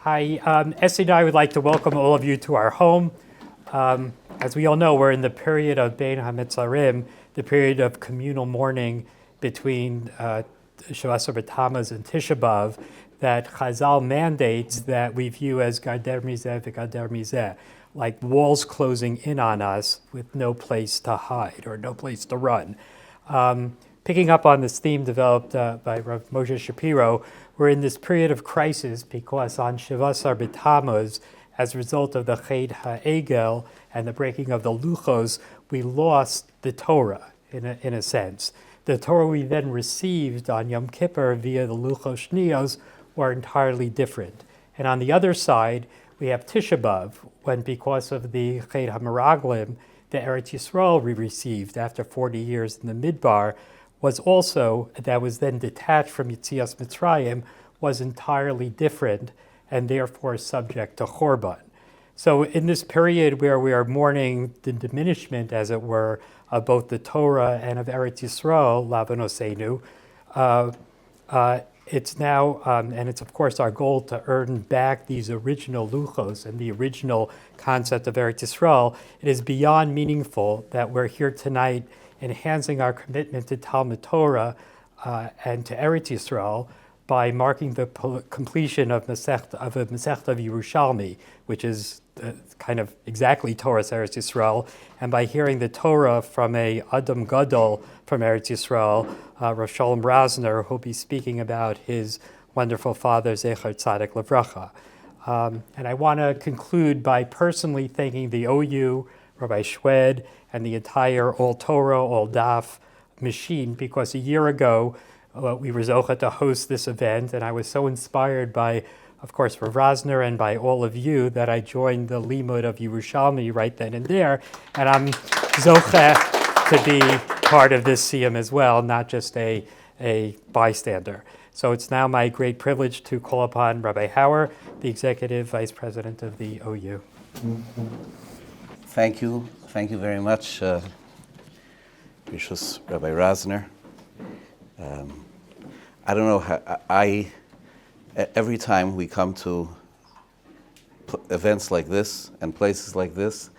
Hi, Essie and I would like to welcome all of you to our home. As we all know, we're in the period of Bein HaMetzarim, the period of communal mourning between Shavasar B'Tammuz and Tisha B'Av, that Chazal mandates that we view as Gader Mizeh v'Gader Mizeh, like walls closing in on us with no place to hide or no place to run. Picking up on this theme developed by Rav Moshe Shapiro, we're in this period of crisis because on Shavasar B'Tammuz, as a result of the Ched HaEgel and the breaking of the Luchos, we lost the Torah in a sense. The Torah we then received on Yom Kippur via the Luchos Shniyos were entirely different. And on the other side, we have Tisha B'Av, when because of the Ched HaMeraglim, the Eretz Yisrael we received after 40 years in the Midbar, was also, that was then detached from Yetzias Mitzrayim, was entirely different and therefore subject to Chorban. So in this period where we are mourning the diminishment, as it were, of both the Torah and of Eretz Yisrael, Lavonosenu, it's now, and it's of course our goal to earn back these original luchos and the original concept of Eretz Yisrael. It is beyond meaningful that we're here tonight enhancing our commitment to Talmud Torah and to Eretz Yisrael by marking the completion of Masechta of Yerushalmi, which is kind of exactly Torah's Eretz Yisrael, and by hearing the Torah from a Adam Gadol from Eretz Yisrael, Rabbi Shalom Rosner, who'll be speaking about his wonderful father, Zecher Tzaddik Levracha. And I want to conclude by personally thanking the OU, Rabbi Schwed, and the entire All Torah, All Daf machine, because a year ago we were zocha to host this event, and I was so inspired by, of course, Rav Rosner and by all of you that I joined the Limud of Yerushalmi right then and there, and I'm zocha to be part of this Siyum as well, not just a bystander. So it's now my great privilege to call upon Rabbi Hauer, the Executive Vice President of the OU. Thank you very much, Gracious Rabbi Rosner. I don't know how every time we come to events like this and places like this,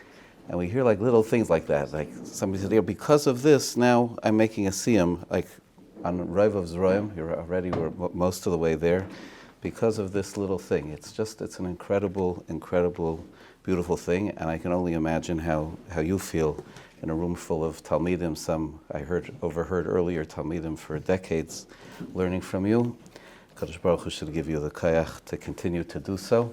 and we hear like little things like that, like somebody said, because of this, now I'm making a siyum, like on Rav of Zroim, we're most of the way there, because of this little thing. It's an incredible, beautiful thing, and I can only imagine how you feel in a room full of Talmidim, some I overheard earlier Talmidim for decades, learning from you. Kadosh Baruch Hu should give you the koyach to continue to do so.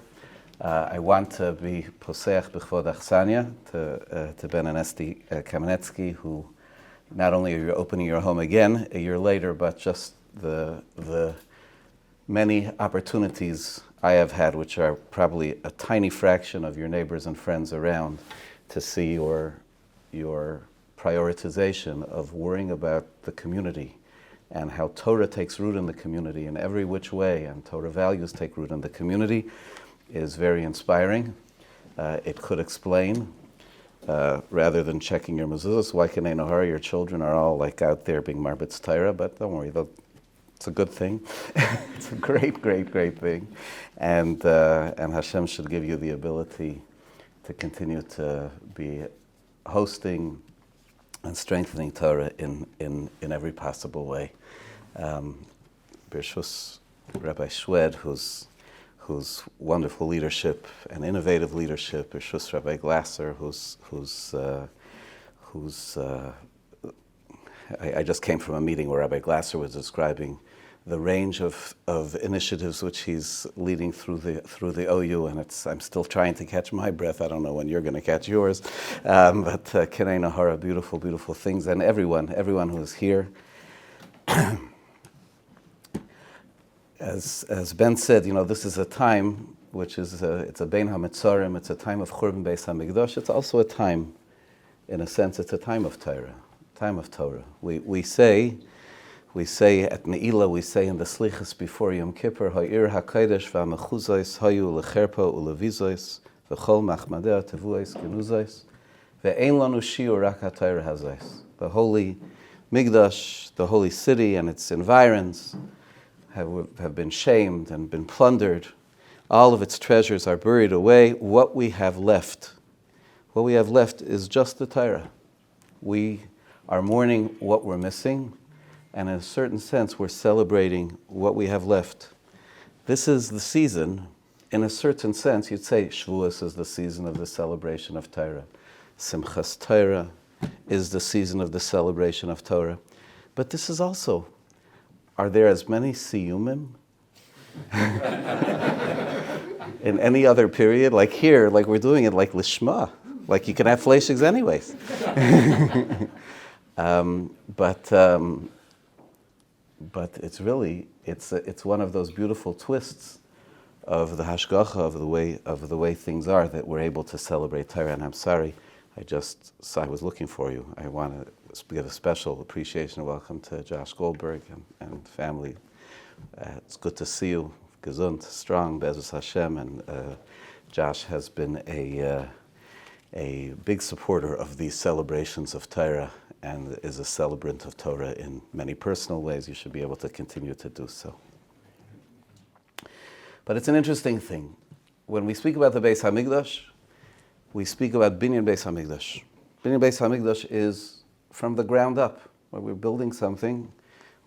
I want to be poseach b'chvod achsanya to Ben and Esti Kaminetzky, who not only are you opening your home again a year later, but just the many opportunities I have had, which are probably a tiny fraction of your neighbors and friends around, to see your prioritization of worrying about the community and how Torah takes root in the community in every which way, and Torah values take root in the community, is very inspiring. It could explain, rather than checking your mezuzahs, why Kanei Nahara, your children are all like out there being marbitz Torah, but don't worry, it's a good thing. It's a great thing. And Hashem should give you the ability to continue to be hosting and strengthening Torah in every possible way. Bershus Rabbi Schwed, whose wonderful leadership and innovative leadership, Bershus Rabbi Glasser, I just came from a meeting where Rabbi Glasser was describing the range of initiatives which he's leading through the OU, and I'm still trying to catch my breath. I don't know when you're going to catch yours, but Kanei Nahara, beautiful things, and everyone who is here. As Ben said, this is a time which is it's a Bein HaMetzarim. It's a time of Churban Beis HaMikdash. It's also a time, in a sense, it's a time of Torah. We say at Ne'ilah, we say in the Slichas before Yom Kippur, Ha'ir HaKadosh v'Hamechuzos hayu lecherpa ulevizois v'chol machmadeh tevuos genuzos ve'ein lanu shiur rak ha'Torah hazos. The holy Mikdash, the holy city and its environs have been shamed and been plundered. All of its treasures are buried away. What we have left is just the Torah. We are mourning what we're missing, and in a certain sense, we're celebrating what we have left. This is the season. In a certain sense, you'd say Shavuos is the season of the celebration of Torah. Simchas Torah is the season of the celebration of Torah. But this is also, are there as many Siyumim in any other period? Like here, like we're doing it like Lishma. Like you can have fleishigs anyways. But it's really, it's one of those beautiful twists of the hashgacha, of the way things are, that we're able to celebrate Torah. And I'm sorry, I was looking for you. I want to give a special appreciation and welcome to Josh Goldberg and family. It's good to see you, gesund, strong, Be'ezus Hashem. And Josh has been a big supporter of these celebrations of Torah and is a celebrant of Torah in many personal ways. You should be able to continue to do so. But it's an interesting thing. When we speak about the Beis HaMikdash, we speak about Binyan Beis HaMikdash. Binyan Beis HaMikdash is from the ground up. When we're building something,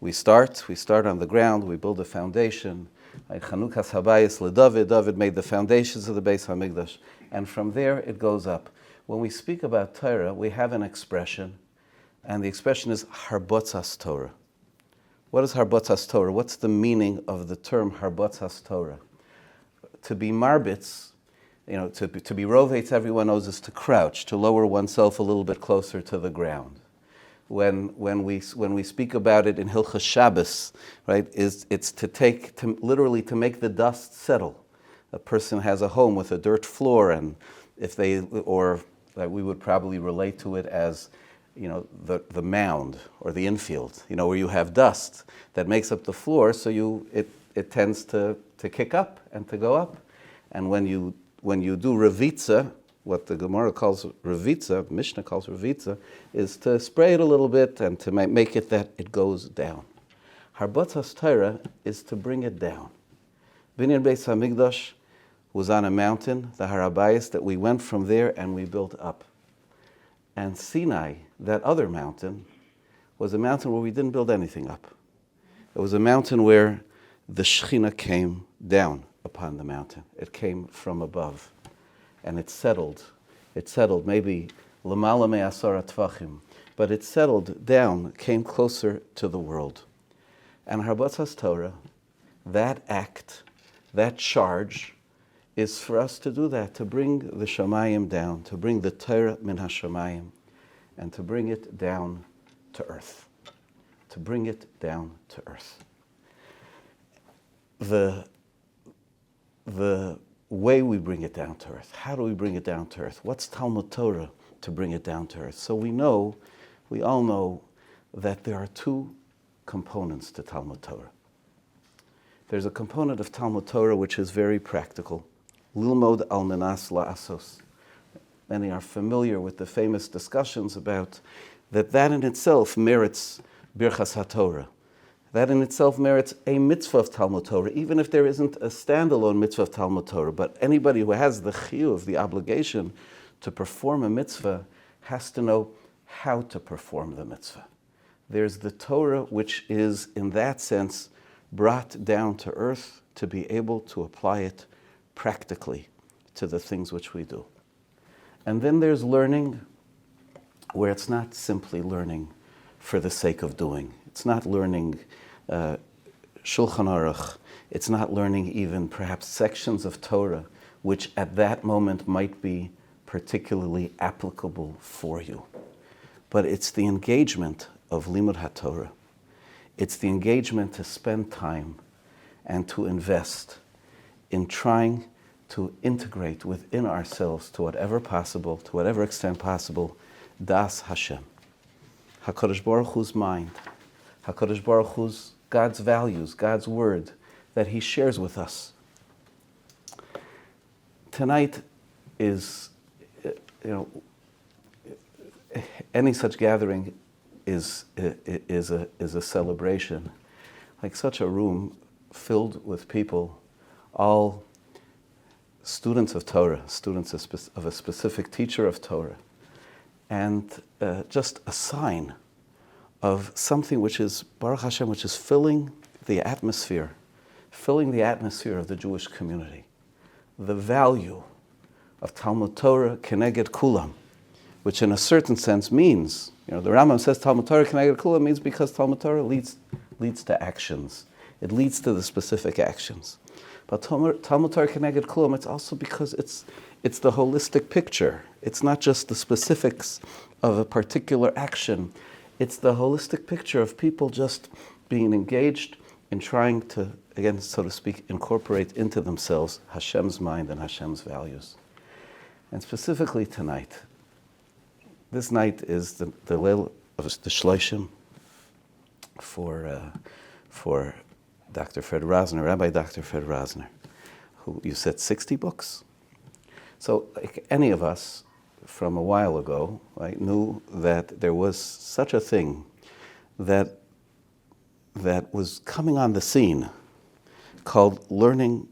we start on the ground, we build a foundation. Like Chanukas Habayis LeDavid, David made the foundations of the Beis HaMikdash. And from there, it goes up. When we speak about Torah, we have an expression, and the expression is Harbotzas Torah. What is Harbotzas Torah? What's the meaning of the term Harbotzas Torah? To be marbitz, to be rovates, everyone knows, is to crouch, to lower oneself a little bit closer to the ground. When we speak about it in Hilchas Shabbos, right, it's literally to make the dust settle. A person has a home with a dirt floor, and we would probably relate to it as, the mound or the infield, where you have dust that makes up the floor, so it tends to kick up and to go up. And when you do revitza, what the Gemara calls revitza, Mishnah calls revitza, is to spray it a little bit and to make it that it goes down. Harbotzas Torah is to bring it down. Binyan Beis HaMikdash was on a mountain, the Har HaBayis, that we went from there and we built up. And Sinai, that other mountain, was a mountain where we didn't build anything up. It was a mountain where the Shechina came down upon the mountain. It came from above. And it settled. It settled, maybe Lamala Me'asara Tvachim, but it settled down, came closer to the world. And Harbotzas Torah, that act, that charge, is for us to do that, to bring the Shamayim down, to bring the Torah min HaShamayim, and to bring it down to earth. To bring it down to earth. The way we bring it down to earth. How do we bring it down to earth? What's Talmud Torah to bring it down to earth? So we all know that there are two components to Talmud Torah. There's a component of Talmud Torah which is very practical. Lilmod al menas la'asos. Many are familiar with the famous discussions about that in itself merits Birchas HaTorah. That in itself merits a mitzvah of Talmud Torah, even if there isn't a standalone mitzvah of Talmud Torah. But anybody who has the chiyuv, the obligation to perform a mitzvah, has to know how to perform the mitzvah. There's the Torah, which is, in that sense, brought down to earth to be able to apply it practically to the things which we do. And then there's learning, where it's not simply learning for the sake of doing. It's not learning Shulchan Aruch. It's not learning even perhaps sections of Torah, which at that moment might be particularly applicable for you. But it's the engagement of Limud HaTorah. It's the engagement to spend time and to invest in trying to integrate within ourselves, to whatever possible, to whatever extent possible, Das Hashem. HaKadosh Baruch Hu's mind, HaKadosh Baruch Hu's, God's values, God's word that He shares with us. Tonight is, any such gathering is a celebration. Like such a room filled with people, all students of Torah, students of a specific teacher of Torah, and just a sign of something which is, Baruch Hashem, which is filling the atmosphere of the Jewish community. The value of Talmud Torah keneged kulam, which in a certain sense means, the Rambam says Talmud Torah keneged kulam means because Talmud Torah leads to actions. It leads to the specific actions. But Talmud Torah keneged kulam, it's also because it's the holistic picture. It's not just the specifics of a particular action. It's the holistic picture of people just being engaged in trying to, again, so to speak, incorporate into themselves Hashem's mind and Hashem's values. And specifically tonight, this night is the Leil of the Shloshim for Dr. Fred Rosner, Rabbi Dr. Fred Rosner, who you said 60 books. So like any of us from a while ago, right, knew that there was such a thing that was coming on the scene called learning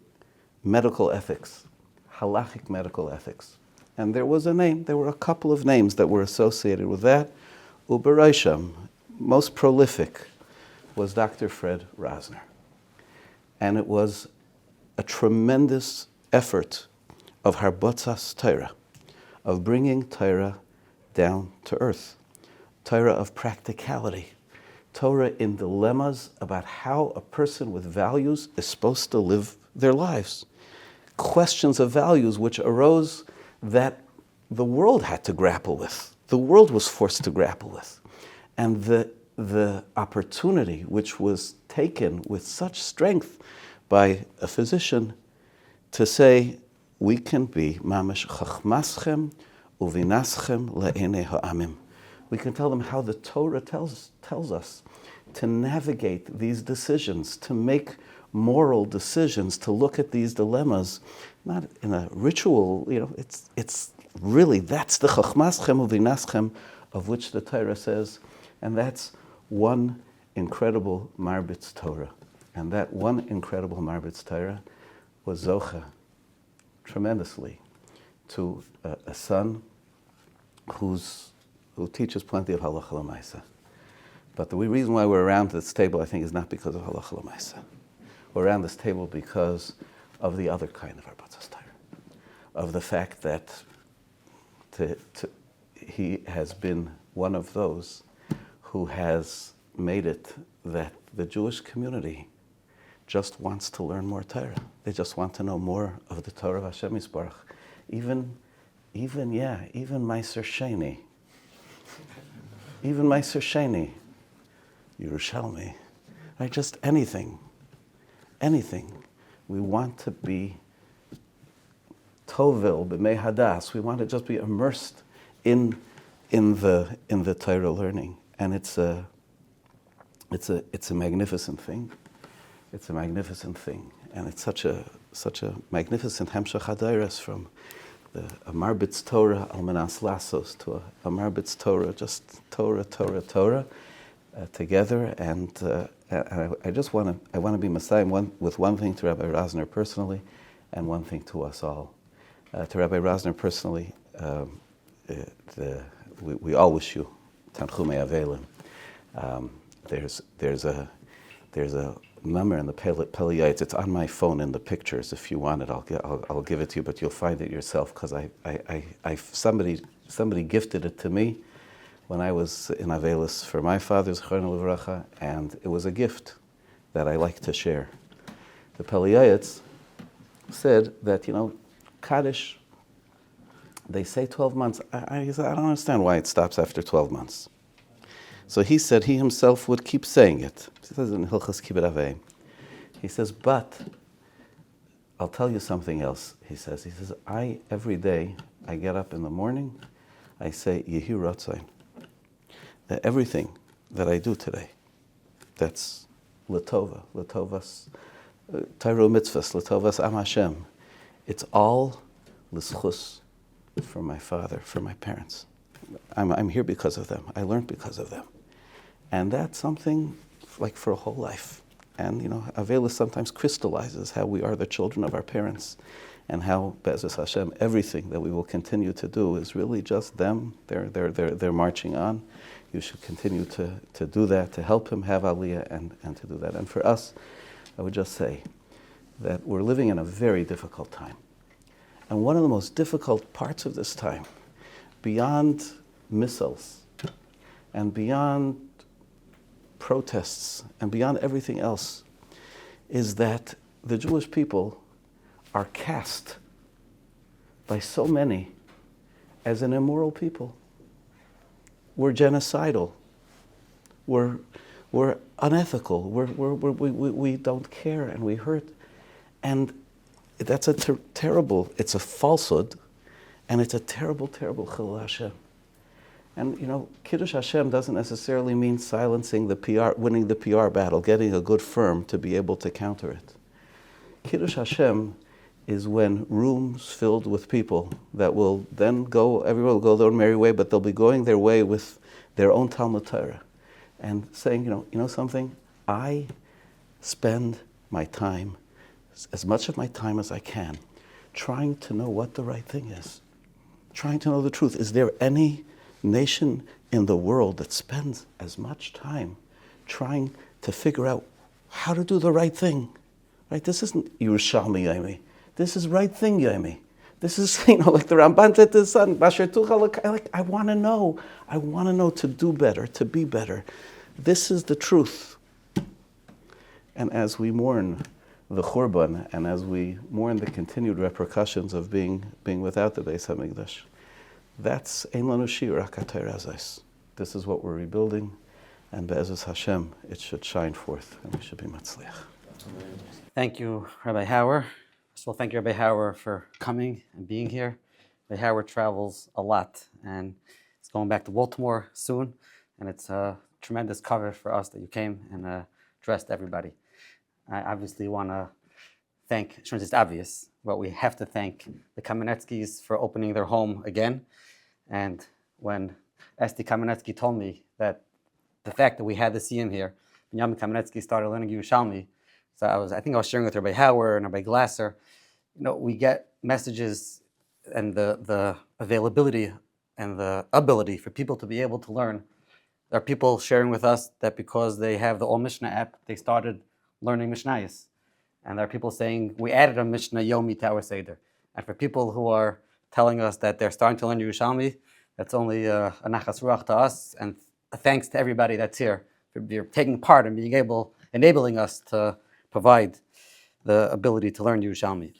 medical ethics, halachic medical ethics. And there was a name, there were a couple of names that were associated with that. Uberaysham, most prolific, was Dr. Fred Rosner. And it was a tremendous effort of Harbotzas Torah, of bringing Torah down to earth, Torah of practicality, Torah in dilemmas about how a person with values is supposed to live their lives. Questions of values which arose that the world had to grapple with. The world was forced to grapple with. And the opportunity which was taken with such strength by a physician to say, we can be mamash chachmaschem uvinaschem le'enei ha'amim. We can tell them how the Torah tells us to navigate these decisions, to make moral decisions, to look at these dilemmas, not in a ritual, it's really, that's the chachmaschem uvinaschem of which the Torah says, and that's one incredible Marbitz Torah. And that one incredible Marbitz Torah was Zocha tremendously to a son who teaches plenty of halacha l'maisa. But the reason why we're around this table, I think, is not because of halacha l'maisa. We're around this table because of the other kind of Harbotzas Torah, of the fact that he has been one of those who has made it that the Jewish community just wants to learn more Torah. They just want to know more of the Torah of Hashem Yisbarach. Even Meiser Sheni. Even Meiser Sheni. Yerushalmi. Right? Just anything. Anything. We want to be Tovil, b'mei hadas. We want to just be immersed in the Torah learning. And it's a magnificent thing. It's a magnificent thing, and it's such a magnificent hemshach hadairas from a Marbitz Torah al menas lasos to a Marbitz Torah, just Torah together. And I want to be Messiah with one thing to Rabbi Rosner personally, and one thing to us all. To Rabbi Rosner personally, we all wish you Tanchumei Avelim. There's a number in the Peliyates. It's on my phone in the pictures. If you want it, I'll give it to you, but you'll find it yourself because somebody gifted it to me when I was in Avelis for my father's Zechrona Livracha, and it was a gift that I like to share. The Peliyates said that Kaddish, they say 12 months. I said, I don't understand why it stops after 12 months. So he said he himself would keep saying it. He says in Hilchas Kibbut Avei. He says, but I'll tell you something else. He says, every day I get up in the morning, I say Yehi Ratzain. That everything that I do today, that's Latovas, Torah mitzvahs, Latovas Am Hashem. It's all l'schus from my father, from my parents. I'm here because of them. I learned because of them. And that's something like for a whole life. And, Avelis sometimes crystallizes how we are the children of our parents. and how, Be'ezus Hashem, everything that we will continue to do is really just them. They're marching on. You should continue to do that, to help him have Aliyah and to do that. And for us, I would just say that we're living in a very difficult time. And one of the most difficult parts of this time, beyond missiles and beyond protests and beyond everything else, is that the Jewish people are cast by so many as an immoral people. We're genocidal. We're unethical. We don't care and we hurt. And that's it's a falsehood, and it's a terrible, terrible Chilul Hashem. And Kiddush Hashem doesn't necessarily mean silencing the PR, winning the PR battle, getting a good firm to be able to counter it. Kiddush Hashem is when rooms filled with people that will then everyone will go their own merry way, but they'll be going their way with their own Talmud Torah and saying, you know something? I spend my time, as much of my time as I can, trying to know what the right thing is, trying to know the truth. Is there any nation in the world that spends as much time trying to figure out how to do the right thing? Right? This isn't Yerushalmi Yomi. This is right thing Yomi. This is, like the Ramban said to his son, Basher Tuchal, I want to know. I want to know to do better, to be better. This is the truth. And as we mourn the Churban, and as we mourn the continued repercussions of being without the Beis HaMikdash, that's Ein Lanu Shir Rak HaTorah Azos. This is what we're rebuilding, and Be'ezus Hashem, it should shine forth, and we should be Matzliach. Thank you, Rabbi Hauer. First of all, thank you, Rabbi Hauer, for coming and being here. Rabbi Hauer travels a lot, and he's going back to Baltimore soon, and it's a tremendous cover for us that you came and addressed everybody. I obviously want to thank, it's obvious, but we have to thank the Kaminetskys for opening their home again. And when Esti Kaminetzky told me that the fact that we had the Siyum here, Benyamin Kaminetzky started learning Yerushalmi, so I think I was sharing with Rabbi Hauer and Rabbi Glasser, we get messages and the availability and the ability for people to be able to learn. There are people sharing with us that because they have the All Mishnah app, they started learning Mishnayos. And there are people saying, we added a Mishnah Yomi to our Seder. And for people who are telling us that they're starting to learn Yerushalmi, that's only a nachas ruach to us, and a thanks to everybody that's here for taking part and being enabling us to provide the ability to learn Yerushalmi.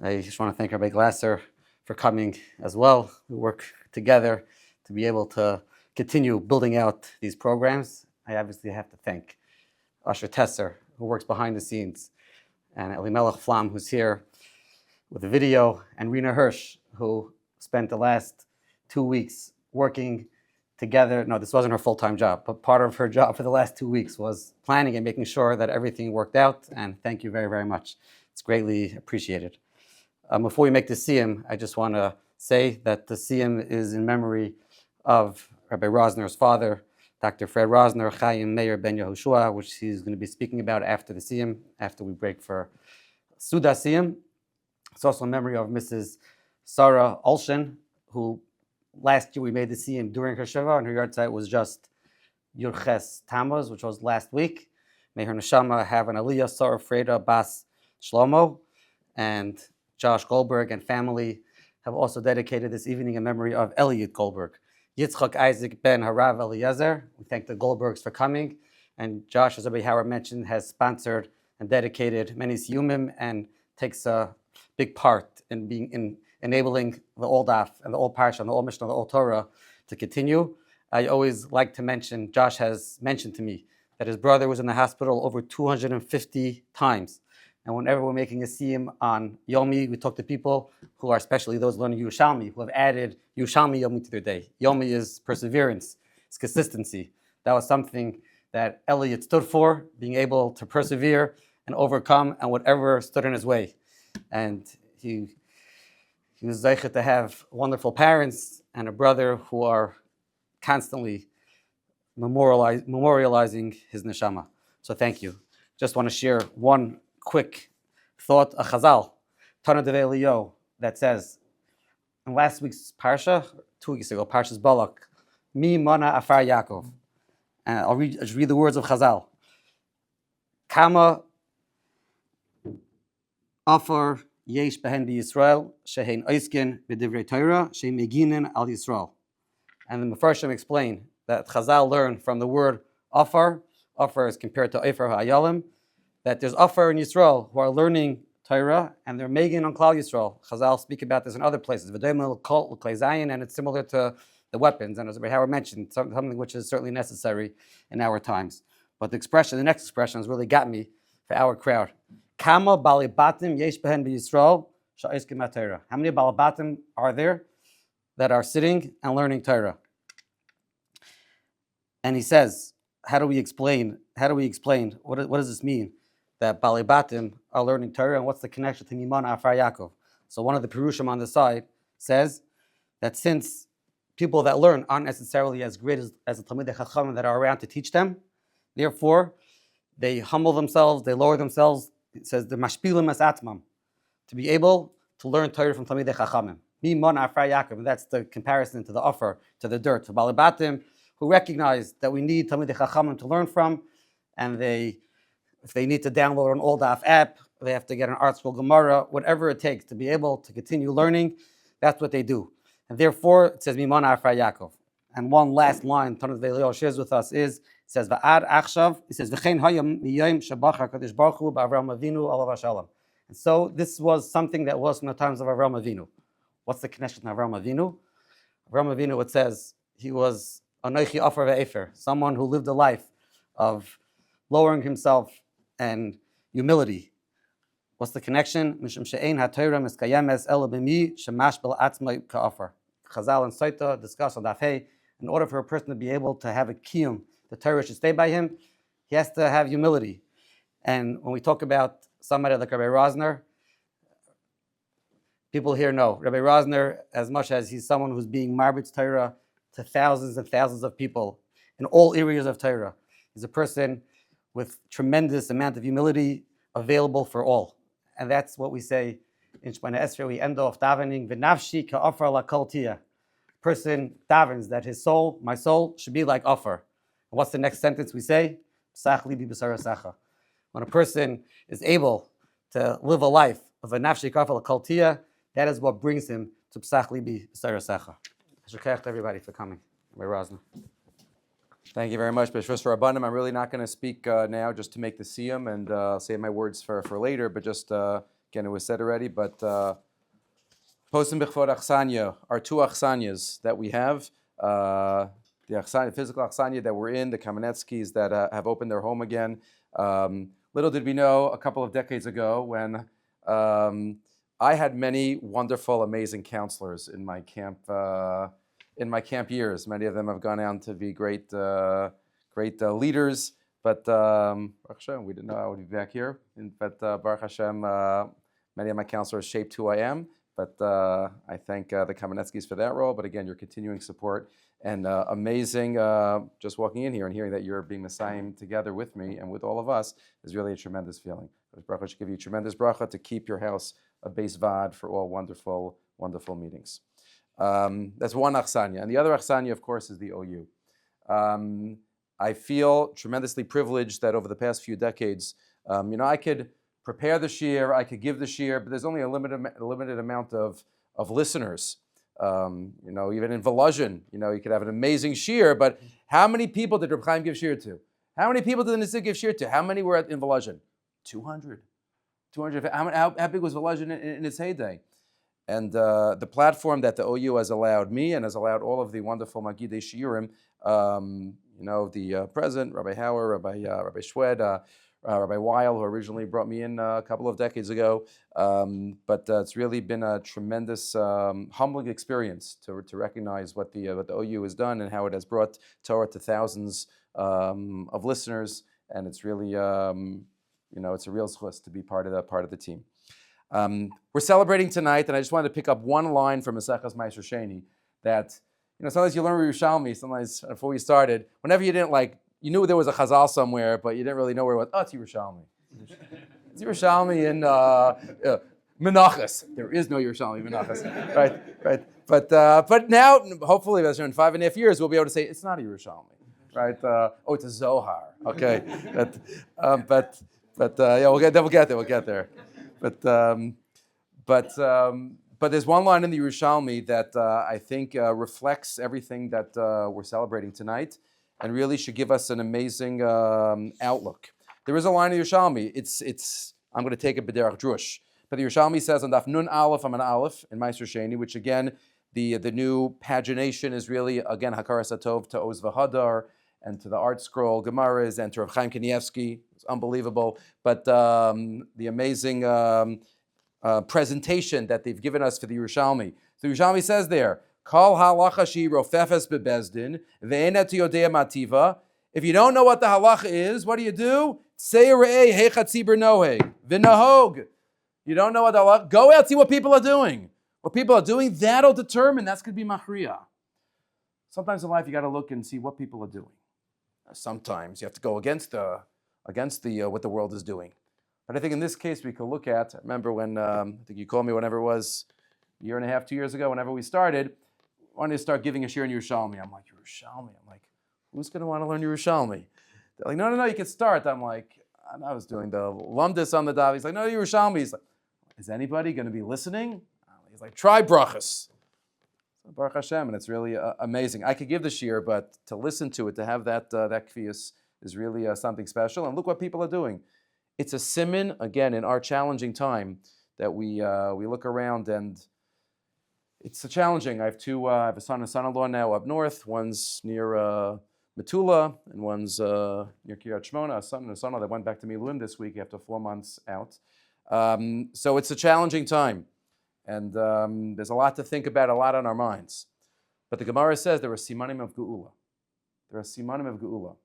I just want to thank Rabbi Glasser for coming as well. We work together to be able to continue building out these programs. I obviously have to thank Asher Tesser, who works behind the scenes, and Elimelech Flam, who's here with the video, and Rena Hirsch, who spent the last 2 weeks working together. No, this wasn't her full-time job, but part of her job for the last 2 weeks was planning and making sure that everything worked out, and thank you very, very much. It's greatly appreciated. Before we make the Siyum, I just want to say that the Siyum is in memory of Rabbi Rosner's father, Dr. Fred Rosner, Chaim Meir Ben Yehoshua, which he's going to be speaking about after the Siyum, after we break for Suda Siyum. It's also in memory of Mrs. Sarah Olshen, who last year we made the Siyum during her Shiva, and her yard site was just Yurches Tammuz, which was last week. May her neshama have an Aliyah, Sarah Freda Bas Shlomo, and Josh Goldberg and family have also dedicated this evening in memory of Elliot Goldberg. Yitzchak Isaac Ben Harav Eliezer. We thank the Goldbergs for coming. And Josh, as Rabbi Hauer mentioned, has sponsored and dedicated many Siyumim and takes a big part in enabling the Old Daf and the Old Parsha and the Old Mishnah and the Old Torah to continue. I always like to mention, Josh has mentioned to me that his brother was in the hospital over 250 times. And whenever we're making a Siyum on Yomi, we talk to people who are, especially those learning Yerushalmi, who have added Yerushalmi Yomi to their day. Yomi is perseverance, it's consistency. That was something that Elliot stood for, being able to persevere and overcome and whatever stood in his way. And he was zeichet to have wonderful parents and a brother who are constantly memorializing his neshama. So thank you. Just want to share one quick thought. A chazal Tana Devei Leo that says in last week's parsha, 2 weeks ago, Parshas Balak, Mi Mana Afar Yaakov. And I'll just read the words of Chazal. Kama Afar Yesh Behen Yisrael Shehein Oiskin B'Divrei Torah Shein Meginin Al Yisrael. And the Mefarshim explain that Chazal learned from the word Afar. Afar is compared to Efer HaAyalim, that there's Afar in Yisrael who are learning Torah and they're Megin on Klal Yisrael. Chazal speak about this in other places. V'doimel Kol L'Klei Zayin, and it's similar to the weapons. And as Rabbi Hauer mentioned, something which is certainly necessary in our times. But the next expression has really got me for our crowd. Kama balibatim yesh behen b'Yisrael sha'iskim ha'Torah. How many balibatim are there that are sitting and learning Torah? And he says, how do we explain? What does this mean? That balibatim are learning Torah, and what's the connection to Mimana Afar Yaakov? So one of the Perushim on the side says that since people that learn aren't necessarily as great as the Talmidei Chachamim that are around to teach them, therefore they humble themselves, they lower themselves. It says the mashpilim as atmam, to be able to learn Torah from Talmidei Chachamim. Mimana Afar Yaakov, and that's the comparison to the offer, to the dirt, to balibatim, who recognize that we need Talmidei Chachamim to learn from, and if they need to download an old Daf app, they have to get an art school Gemara, whatever it takes to be able to continue learning, that's what they do. And therefore, it says, Mimana Afar Yaakov. And one last line, Tana Devei Leo shares with us is, it says, Va'ad Achshav, it says, V'chein hayam miyayim shabach HaKadosh Baruch Hu ba'Avraham Avinu alav Shalom. And so this was something that was from the times of Avraham Avinu. What's the connection to Avraham Avinu? Avraham Avinu, it says, he was Anoichi Afar Ve'efer, someone who lived a life of lowering himself and humility. What's the connection? Mishum she'ein ha'Torah miskayemes ela b'mi shemash b'l atzmai ka'afar. Chazal and Saita discuss on Daf Hey, in order for a person to be able to have a kiyum, the Torah should stay by him, he has to have humility. And when we talk about somebody like Rabbi Rosner, people here know Rabbi Rosner, as much as he's someone who's being marbitz Torah to thousands and thousands of people in all areas of Torah. He's a person with tremendous amount of humility available for all. And that's what we say in Shemona Esrei. We end off davening, v'nafshi ka'afar lakol tiyah. Person davens that his soul, my soul, should be like Afar. And what's the next sentence we say? Psach libi b'sara sacha. When a person is able to live a life of a nafshi ka'afar lakol tiyah, that is what brings him to Psach libi b'sara sacha. Shukach to everybody for coming. Rabbi Rosner. Thank you very much, B'Shvus Rabbanim. I'm really not going to speak now just to make the Siyum and save my words for later, but just, again, it was said already, but Posim B'chvod Achsanya, our two Achsanyas that we have, the physical Achsanya that we're in, the Kaminetzkys that have opened their home again. Little did we know a couple of decades ago when I had many wonderful, amazing counselors in my camp years. Many of them have gone on to be great leaders, but Baruch Hashem, we didn't know I would be back here. But Baruch Hashem, many of my counselors shaped who I am, but I thank the Kaminetzkys for that role, but again, your continuing support and amazing, just walking in here and hearing that you're being Messiah together with me and with all of us is really a tremendous feeling. Baruch should give you tremendous bracha to keep your house a base vad for all wonderful, wonderful meetings. That's one Achsanya. And the other Achsanya, of course, is the OU. I feel tremendously privileged that over the past few decades, I could prepare the shiur, I could give the shiur, but there's only a limited amount of listeners. Even in Volozhin, you could have an amazing shiur, but how many people did Reb Chaim give shiur to? How many people did the Nizig give shiur to? How many were in Volozhin? 200. How big was Volozhin in its heyday? And the platform that the OU has allowed me and has allowed all of the wonderful Magidei Shiurim, the president, Rabbi Hauer, Rabbi Schwed, Rabbi Weil, who originally brought me in a couple of decades ago. But it's really been a tremendous humbling experience to recognize what the OU has done and how it has brought Torah to thousands of listeners. And it's really, it's a real zchus to be part of the team. We're celebrating tonight, and I just wanted to pick up one line from Maseches Ma'aser Sheni that, sometimes you learn Yerushalmi, sometimes before we started, whenever you didn't you knew there was a Chazal somewhere, but you didn't really know where it was. Oh, it's Yerushalmi. It's Yerushalmi in Menachos. There is no Yerushalmi Menachos. Right. But now, hopefully, in 5.5 years, we'll be able to say it's not a Yerushalmi. Right? It's a Zohar. Okay. But yeah, we'll get there. But there's one line in the Yerushalmi that I think reflects everything that we're celebrating tonight, and really should give us an amazing outlook. There is a line in the Yerushalmi. I'm going to take it b'derech drush, but the Yerushalmi says on Daf Nun Aleph, I'm an Aleph in Meister Sheni, which again the new pagination is really again Hakaras Hatov to Oz V'Hadar and to the art scroll Gemaras and to Rav Chaim Kaminetzky. It's unbelievable, but the amazing presentation that they've given us for the Yerushalmi. So the Yerushalmi says there, Kol halacha shi rofefes bebezdin ve'enet yodea mativa. If you don't know what the halacha is, what do? Say re'ei hechatzibur noheg v'nahog. You don't know what the halacha? Go out, see what people are doing. What people are doing, that'll determine. That's going to be machriya. Sometimes in life you got to look and see what people are doing. Sometimes you have to go against the what the world is doing. But I think in this case we could look at. I remember when I think you called me whenever it was a year and a half, 2 years ago. Whenever we started, I wanted to start giving a shir in Yerushalmi. I'm like, Yerushalmi. I'm like, who's going to want to learn Yerushalmi? They're like, no, you can start. I'm like, I was doing the lumdis on the dav. He's like, no, Yerushalmi. He's like, is anybody going to be listening? He's like, try brachas. Baruch Hashem, and it's really amazing. I could give the shir, but to listen to it, to have that kfiyas is really something special. And look what people are doing. It's a siman, again, in our challenging time that we look around, and it's challenging. I have a son and son-in-law now up north. One's near Metula, and one's near Kiryat Shmona. A son and a son-in-law that went back to Miluim this week after 4 months out. So it's a challenging time. And there's a lot to think about, a lot on our minds. But the Gemara says there are simanim of geula. There are simanim of geula.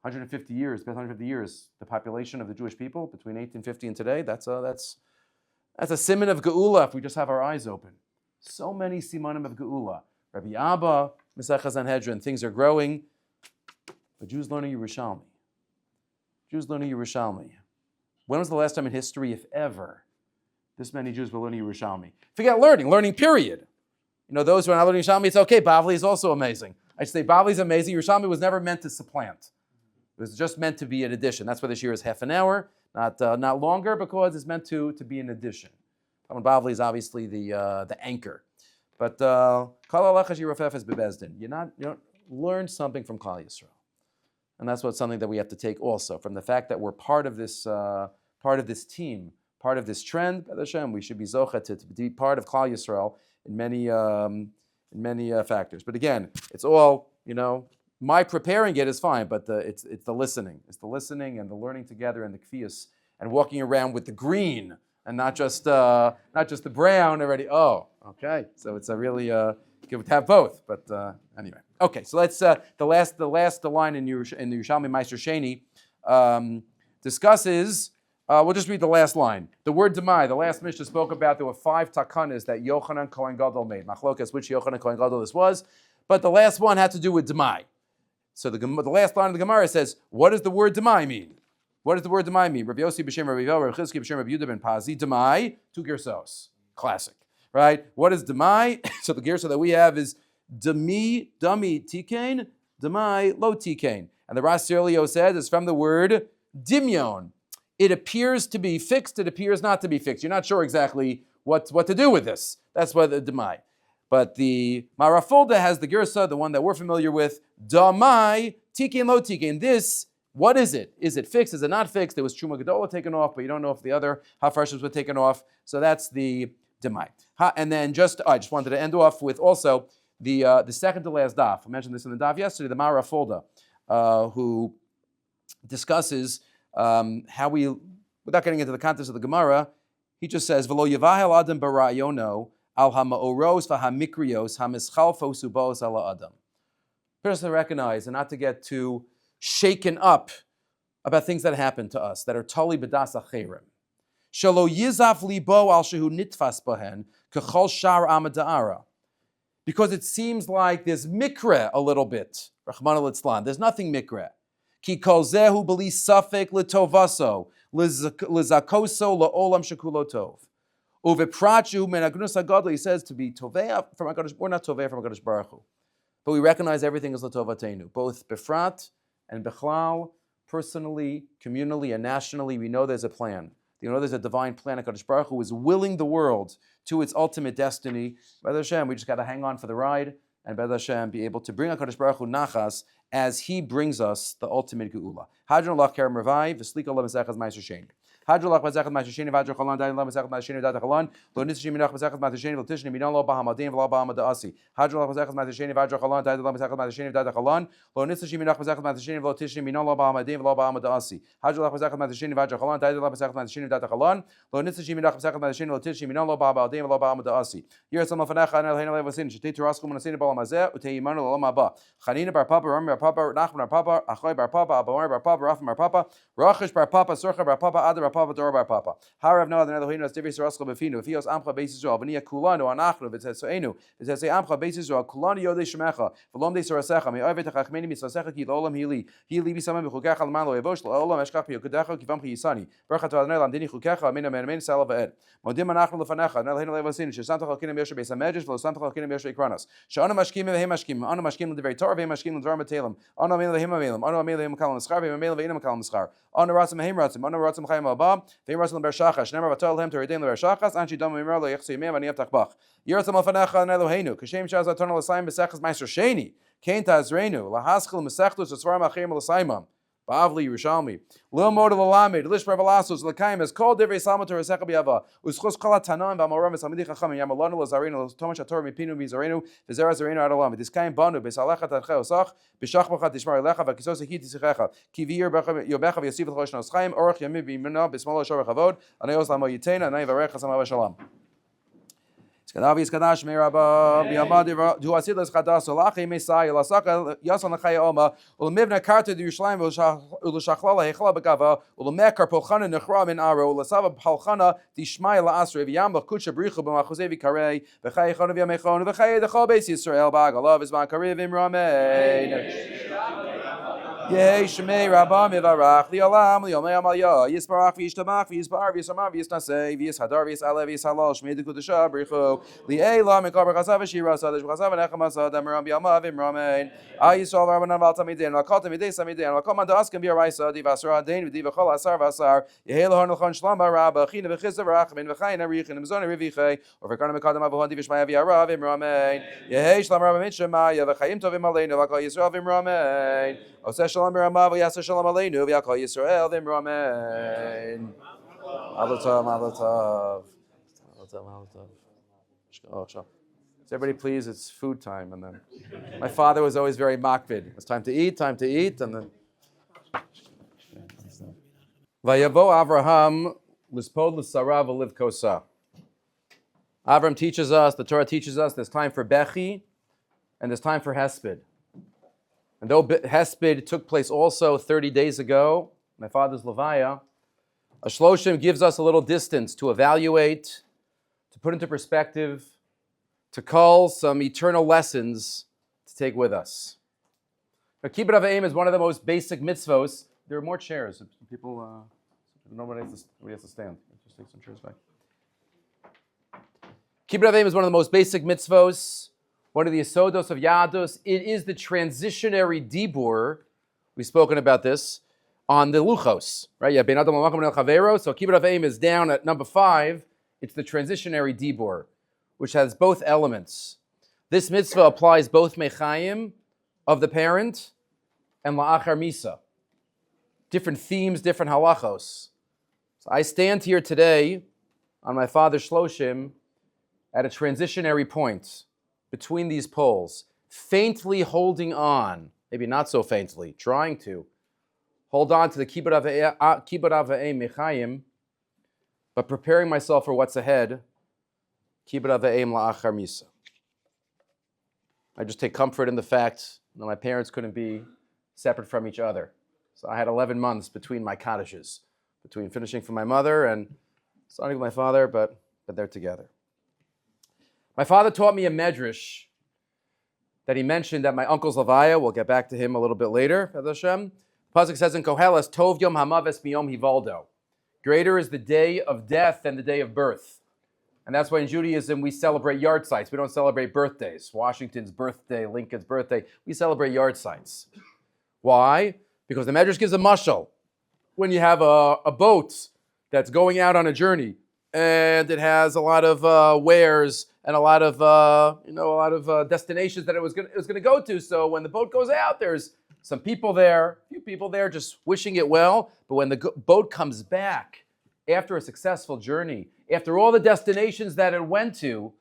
150 years, the population of the Jewish people between 1850 and today, that's a siman of geula if we just have our eyes open. So many simanim of geula. Rabbi Abba, Mesechah Sanhedrin, things are growing. But Jews learning Yerushalmi. When was the last time in history, if ever, this many Jews were learning Yerushalmi? Forget learning period. Those who are not learning Yerushalmi, it's okay. Bavli is also amazing. I say Bavli is amazing. Yerushalmi was never meant to supplant. It was just meant to be an addition. That's why this year is half an hour, not longer, because it's meant to be an addition. Bavli is obviously the anchor. But Kol halacha shirofefes bebezdin. You don't learn something from Klal Yisrael, and that's something that we have to take also from the fact that we're part of this team. Part of this trend, B'ez Hashem, we should be zocha to be part of Klal Yisrael in many factors. But again, it's all, my preparing it is fine, but it's the listening. It's the listening and the learning together and the kfiyas and walking around with the green and not just the brown already. Oh, okay. So it's a really good to have both. But anyway, okay. So let's the line in the Yerushalmi Meister Sheni discusses. We'll just read the last line. The word demai, the last Mishnah spoke about, there were 5 takanas that Yochanan Kohen Gadol made. Machlokas, which Yochanan Kohen Gadol this was. But the last one had to do with demai. So the last line of the Gemara says, what does the word demai mean? What does the word demai mean? Rabbi Yossi b'shem Rabbi Yoel, Rabbi Chizki b'shem Rabbi Yehuda ben Pazi, demai, 2 girsos. Classic, right? What is demai? So the girsa that we have is dami tikain, demai lo tikain. And the Ras Sirlio says it's from the word dimyon. It appears to be fixed, it appears not to be fixed. You're not sure exactly what to do with this. That's why the demai. But the Marafulda has the girsa, the one that we're familiar with, damai, tikein lo tikein. This, what is it? Is it fixed? Is it not fixed? There was Truma Gedola taken off, but you don't know if the other hafarshas were taken off. So that's the demai. And then I just wanted to end off with also the second to last daf. I mentioned this in the daf yesterday, the Marafulda, who discusses how we, without getting into the context of the Gemara, he just says, "V'lo yivahel adam barayono al ha'ma'oros v'hamikrios hamischalfos ubos ala adam." Person to recognize and not to get too shaken up about things that happen to us that are totally b'das acherim. Shelo yizaf libo al shehu nitfas bahen kechol shar amada'ara. Because it seems like there's mikre a little bit. Rachmana litzlan. There's nothing mikre. Ki kol zehu b'li safek l'tovaso, l'zakoso la'olam shekulo tov. Uveprachu men agnus hagadol. He says to be tovei from HaKadosh. We're not tovei from HaKadosh Baruch Hu, but we recognize everything is latovatenu, both befrat and bechlal, personally, communally, and nationally. We know there's a plan. You know there's a divine plan. HaKadosh Baruch Hu is willing the world to its ultimate destiny. B'ez Hashem, we just got to hang on for the ride, and B'ez Hashem be able to bring HaKadosh Baruch Hu nachas as He brings us the ultimate geula. Hadron Allah Kerem Ravai, V'slik Allah Mesechas Ma'aser Sheni. Hadron Allah Mesechas Ma'aser Sheni, V'adron Chalan, Dayin Allah Mesechas Ma'aser Sheni, V'dat Chalan, Lo Nitzashim Minach Mesechas Ma'aser Sheni, Lo Tishni Minon Lo Bahamadin, V'lo Bahamad Asi. Hadron Allah Mesechas Ma'aser Sheni, V'adron Chalan, Dayin Allah Mesechas Ma'aser Sheni, V'dat Chalan, Lo Nitzashim Minach Mesechas Ma'aser Sheni, V'lo Tishni Minon Lo Bahamadin, V'lo Bahamad Asi. Hadron Allah Mesechas Ma'aser Sheni, V'adron Chalan, Dayin Allah Mesechas Ma'aser Sheni, V'dat Chalan, Lo Nitzashim Minach Mesechas Ma'aser Sheni, Lo Tishni Minon Lo Bahamadin, V'lo Bahamad Asi. Yiras Mafanecha and Elhein Levasin, Shetei Turaskum and Asin Balam Hazeh, Utei Yimanu L'Olam Haba. Chanina Bar Papa, Rami Bar Papa, Nachman Bar Papa, Achoy Bar Papa, Abamar Bar Papa, Rafim Bar Papa, Rachish Bar Papa, Surcha Bar Papa, Adar Bar Papa, Dor Bar Papa. Harav no other Elohim as Divis Raskal Befinu, Fios Amcha Beis Yisrael, V'nia Kulanu Anachnu, V'tzesoenu, V'tzesei Amcha Beis Yisrael, Kulanu Yodei Shemecha, V'lom Dei Sorasecha, Me'ovet HaChachmeni Mitzvasecha Ki L'Olam Hili, Hili B'Samam B'Chukecha L'man Lo Yevosh, L'Olam Eshkach B'Yokedecha Kivam Chi Yisani, Baruch Atah Adonai Lamdini Chukecha, Amin Amen Amen, Salav V'ed. Modim Anachnu L'Fanecha, Elohim Levasin, Shesantach Al-Kinem Yoshe Beis HaMedrash, V'Losantach Al-Kinem Yoshe Ikranas. Sh'anu Mashkim V'Hem Mashkim, Anu Mashkim L'Divrei Torah, V'Hem Mashkim L'Dvar Matelim, Anu Amin L'Hem Amelim, Anu Amin L'Hem Kalam L'Schar, V'Hem Amelim V'Inam Kalam L'Schar, Anu Ratzim V'Hem Ratzim, Anu Ratzim Chayim Abba, V'Hem Ratzim L'Ber Shachas, Shnemer V'Tol Hem Teredim L'Ber Shachas, Anshi Dom Mimra Lo Yechsu Yimem Ani Avtach Bach. Yiratzim Al-Fanecha and Eloheinu, Kashem Shaz Atonal L'Sayim B'Sechas Meister Sheni, Kain Tazreinu, Lahaskil M'Sechtus V'Svarim Achim L'Saymam, Bavli Yerushalmi, Lil Moda L'Lamed, Lish Revelasos L'Kaim, as called Divrei Salma to Resecha B'Yava, Uschos Kala Tanan V'Amoram V'Samidi Chacham Yamalonu L'Zarinu L'Tomash HaTorah Mipinu Mizarinu V'Zera Zarinu Adolam. This Kaim Banu B'Salecha Tadchei Osach B'Shach B'Chat Tishmar Lecha V'Kisos Hiti Sichecha Kivir Yobecha V'Yasiv L'Chosh Noschaim Orach Yamim V'Yimna B'Smolo Shor V'Chavod Anayos Lamo Yitena Anay V'Arech Hasam Shalom. Skadavi Skadash Meraba Biyamad Du Asilas Chadas Olachi Mesai Lasaka Yasan Chaya Oma Ulmivna Karta de Yerushalayim Ulashachlala Hechla Begava Ulmekar Polchana Nechra Min Aro Ulasava Polchana Dishmai Laasre V'Yam Lakucha Brichu B'Machuzevi Karei V'Chay Chon V'Yamechon V'Chay Dechol Beis Yisrael B'Agalav Izman Karivim Ramein Yeh Shmei Rabba Mivarach Li'olam Li'omei Amalya Yisbarach V'Yishtamach V'Yisbar V'Yisama V'Yisnasei V'Yishadar V'Yisalev V'Yishalal Shmei Dekudasha Brichu Li'ela Mikar B'Chasav V'Shira Sadash B'Chasav V'Nechem Asad Amaram B'Yama V'Imramein Ayisrael Rabbanan Val Tamidin L'Kal Tamidei Samidin L'Kal Man Da'askem V'Yaraisa Div Asar Adain V'Div V'Chol Asar V'Asar Yehei L'Hor L'Chon Shlam B'Rabba China V'Chizah V'Rachmin V'Chayin Arichin V'Zon Rivichei V'Verkana Mekadam Avuhon Div Shmaya V'Yara V'Imramein Yehei Shlam Rabba Min Shemaya V'Chayim Tovim Aleinu L'Kal Yisrael V'Imramein Oseh Shalom B'Ramav V'Yaseh Shalom Aleinu V'Yakal Yisrael V'Imramein Mazel Tov, Mazel Tov, Mazel Tov, Mazel Tov. So everybody please, it's food time. And then my father was always very makbid. It's time to eat, and then Vayavo Avraham lispod l'sara v'liv kosa. Avram teaches us, the Torah teaches us, there's time for Bechi and there's time for Hesped. And though Hesped took place also 30 days ago, my father's Levaya, Shloshim gives us a little distance to evaluate, to put into perspective, to call some eternal lessons to take with us. Now, Kibbut Avayim is one of the most basic mitzvos. There are more chairs. People, nobody has to stand. Just take some chairs back. Kibbut Avayim is one of the most basic mitzvos, one of the Yesodos of Yadus. It is the transitionary dibur. We've spoken about this on the Luchos, right? So Kibbut Avayim is down at number 5. It's the transitionary dibur, which has both elements. This mitzvah applies both mechayim of the parent and la'achar misa. Different themes, different halachos. So I stand here today on my father's shloshim at a transitionary point between these poles, faintly holding on, maybe not so faintly, trying to hold on to the Kibbut Avayim mechayim, but preparing myself for what's ahead, Kibbut Avayim la'achar misa. I just take comfort in the fact that my parents couldn't be separate from each other. So I had 11 months between my cottages, between finishing for my mother and starting with my father, but they're together. My father taught me a medrash that he mentioned at my uncle's Levaya. We'll get back to him a little bit later. The pasuk says in Koheles, Tov Yom Hamaves Miyom Hivaldo. Greater is the day of death than the day of birth. And that's why in Judaism we celebrate yard sites. We don't celebrate birthdays. Washington's birthday, Lincoln's birthday. We celebrate yard sites. Why? Because the Medrash gives a mashal. When you have a boat that's going out on a journey and it has a lot of wares and a lot of destinations that it was going to go to. So when the boat goes out, there's some people there, a few people there just wishing it well. But when the boat comes back after a successful journey, after all the destinations that it went to,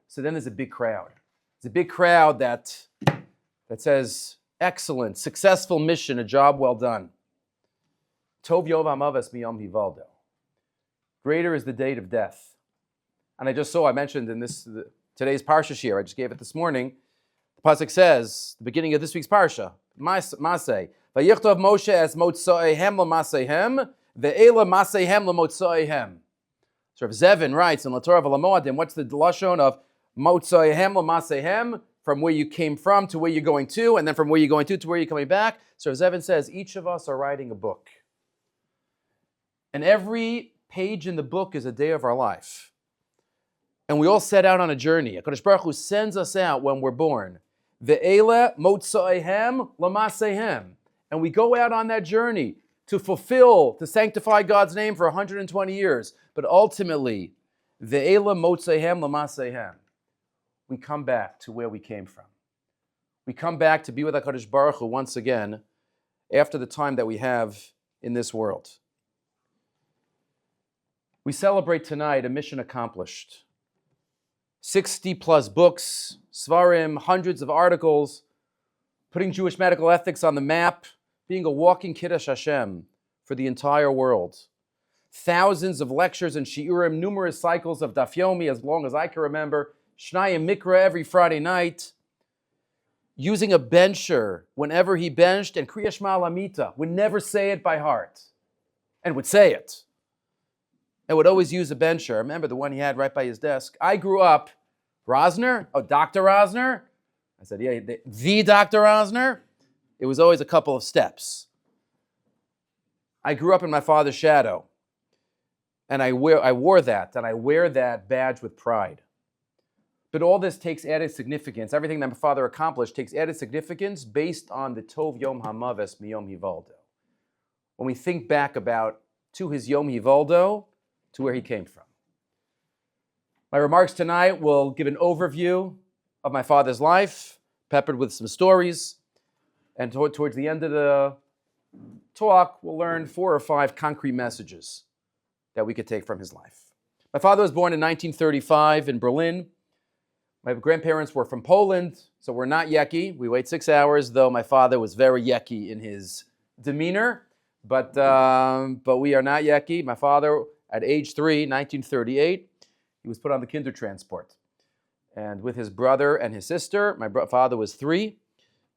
so then there's a big crowd. It's a big crowd that says, excellent, successful mission, a job well done. Tov Yov HaMaves Miyom Hivaldo. Greater is the date of death. And I mentioned in today's Parsha Shir, I just gave it this morning, the Pasuk says, the beginning of this week's Parsha, Maseh, Vayichtov Moshe es Motzoehem l'Maseihem, ve'ela Maseihem l'Motzoehem. So Rav Zevin writes in Latorah V'Lamoadim, what's the lashon of Motzoehem l'Maseihem, from where you came from to where you're going to, and then from where you're going to where you're coming back. So Rav Zevin says, each of us are writing a book. And every page in the book is a day of our life. And we all set out on a journey. HaKadosh Baruch Hu sends us out when we're born. Ve'ele motzoehem l'maseihem. And we go out on that journey to sanctify God's name for 120 years. But ultimately, ve'ele motzoehem l'maseihem. We come back to where we came from. We come back to be with HaKadosh Baruch Hu once again after the time that we have in this world. We celebrate tonight a mission accomplished. 60 plus books, svarim, hundreds of articles, putting Jewish medical ethics on the map, being a walking Kiddush Hashem for the entire world. Thousands of lectures and shiurim, numerous cycles of daf yomi as long as I can remember, Shnayim Mikra every Friday night, using a bencher whenever he benched, and Kriya Shema Lamita, would never say it by heart, and would say it. And would always use a bencher. I remember the one he had right by his desk. I grew up, Rosner? Oh, Dr. Rosner? I said, yeah, the Dr. Rosner? It was always a couple of steps. I grew up in my father's shadow. And I wore that, and I wear that badge with pride. But all this takes added significance. Everything that my father accomplished takes added significance based on the Tov Yom HaMaves Miyom Hivaldo. When we think back to his Yom Hivaldo, to where he came from. My remarks tonight will give an overview of my father's life, peppered with some stories, and towards the end of the talk, we'll learn 4 or 5 concrete messages that we could take from his life. My father was born in 1935 in Berlin. My grandparents were from Poland, so we're not yucky. We wait 6 hours, though my father was very yucky in his demeanor, but we are not yucky. My father, at age 3, 1938, he was put on the kinder transport. And with his brother and his sister, my father was 3.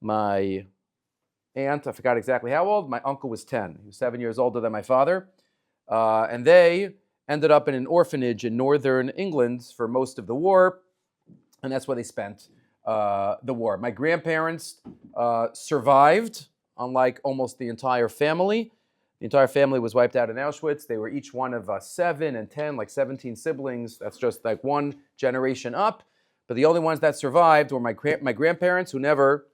My aunt, I forgot exactly how old, my uncle was 10. He was 7 years older than my father. And they ended up in an orphanage in northern England for most of the war. And that's where they spent the war. My grandparents survived, unlike almost the entire family. The entire family was wiped out in Auschwitz. They were each one of 7 and 10, like 17 siblings. That's just like one generation up. But the only ones that survived were my grandparents, who never,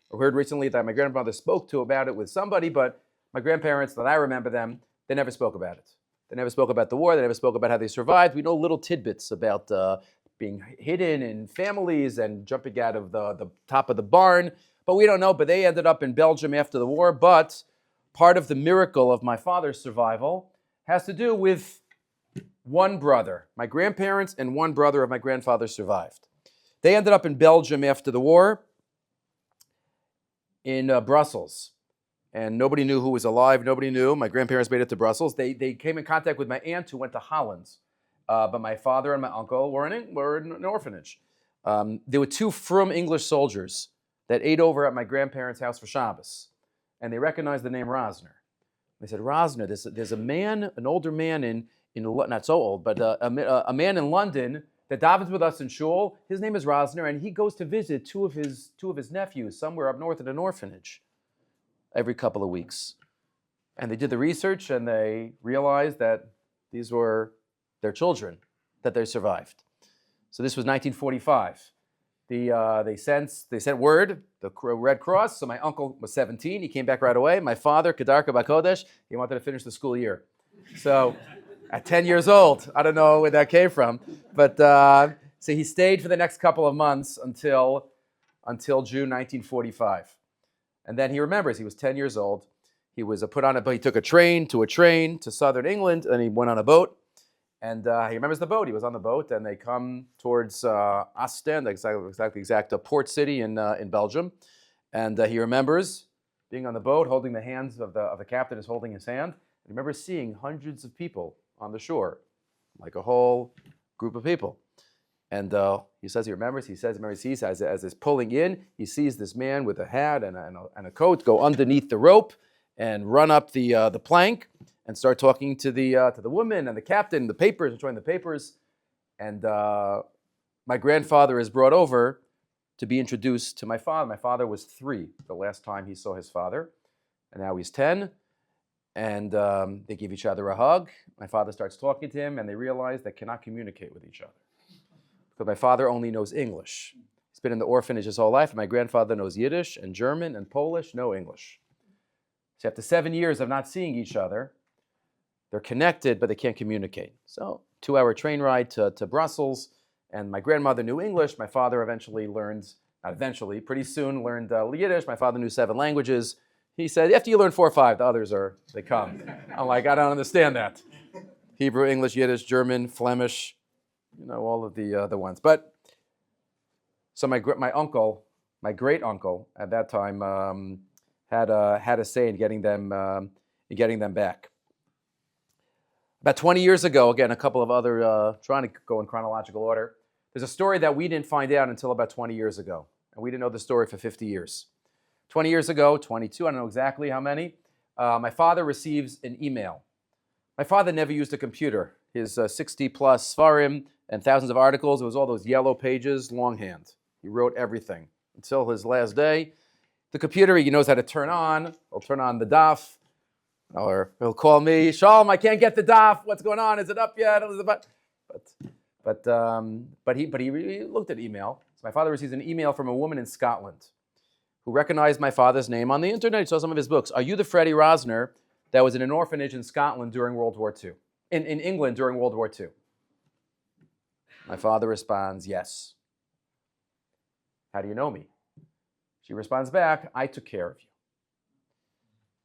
or heard recently that my grandmother spoke to about it with somebody, but my grandparents, that I remember them, they never spoke about it. They never spoke about the war. They never spoke about how they survived. We know little tidbits about being hidden in families and jumping out of the top of the barn, but we don't know. But they ended up in Belgium after the war. But part of the miracle of my father's survival has to do with one brother. My grandparents and one brother of my grandfather survived. They ended up in Belgium after the war, in Brussels. And nobody knew who was alive. Nobody knew. My grandparents made it to Brussels. They came in contact with my aunt, who went to Holland. But my father and my uncle were in an orphanage. There were 2 frum English soldiers that ate over at my grandparents' house for Shabbos. And they recognized the name Rosner. They said, Rosner, there's a man, an older man in not so old, but a man in London that davens with us in shul. His name is Rosner, and he goes to visit two of his nephews somewhere up north at an orphanage every couple of weeks. And they did the research, and they realized that these were their children. that they survived. So this was 1945. They sent word, the Red Cross. So my uncle was 17. He came back right away. My father, Kedarka Bakodesh, he wanted to finish the school year. So at 10 years old, I don't know where that came from, but so he stayed for the next couple of months until June 1945. And then he remembers he was 10 years old. He was put on he took a train to southern England, and he went on a boat. And he remembers the boat. He was on the boat, and they come towards Ostend, the exact port city in Belgium. And he remembers being on the boat, holding the hands of the captain is holding his hand. He remembers seeing hundreds of people on the shore, like a whole group of people. And he says he remembers as it's pulling in, he sees this man with a hat and a coat go underneath the rope and run up the plank and start talking to the woman and the captain, the papers, enjoying the papers. And my grandfather is brought over to be introduced to my father. My father was 3 the last time he saw his father, and now he's 10. And they give each other a hug. My father starts talking to him, and they realize they cannot communicate with each other. Because my father only knows English. He's been in the orphanage his whole life. My grandfather knows Yiddish and German and Polish, no English. So after 7 years of not seeing each other, they're connected, but they can't communicate. So 2-hour train ride to Brussels, and my grandmother knew English. My father pretty soon learned Yiddish. My father knew 7 languages. He said, after you learn 4 or 5, the others they come. I'm like, I don't understand that. Hebrew, English, Yiddish, German, Flemish, all of the ones. But so my uncle, my great uncle at that time, had a say in getting them back. About 20 years ago, again, a couple of other, trying to go in chronological order, there's a story that we didn't find out until about 20 years ago. And we didn't know the story for 50 years. 20 years ago, 22, I don't know exactly how many, my father receives an email. My father never used a computer. His 60-plus Svarim and thousands of articles, it was all those yellow pages, longhand. He wrote everything until his last day. The computer, he knows how to turn on. He'll turn on the daf, or he'll call me, Shalom, I can't get the daf. What's going on? Is it up yet? But he looked at email. So my father receives an email from a woman in Scotland who recognized my father's name on the internet. He saw some of his books. Are you the Freddie Rosner that was in an orphanage in Scotland during World War II? In England during World War II? My father responds, yes. How do you know me? She responds back, I took care of you.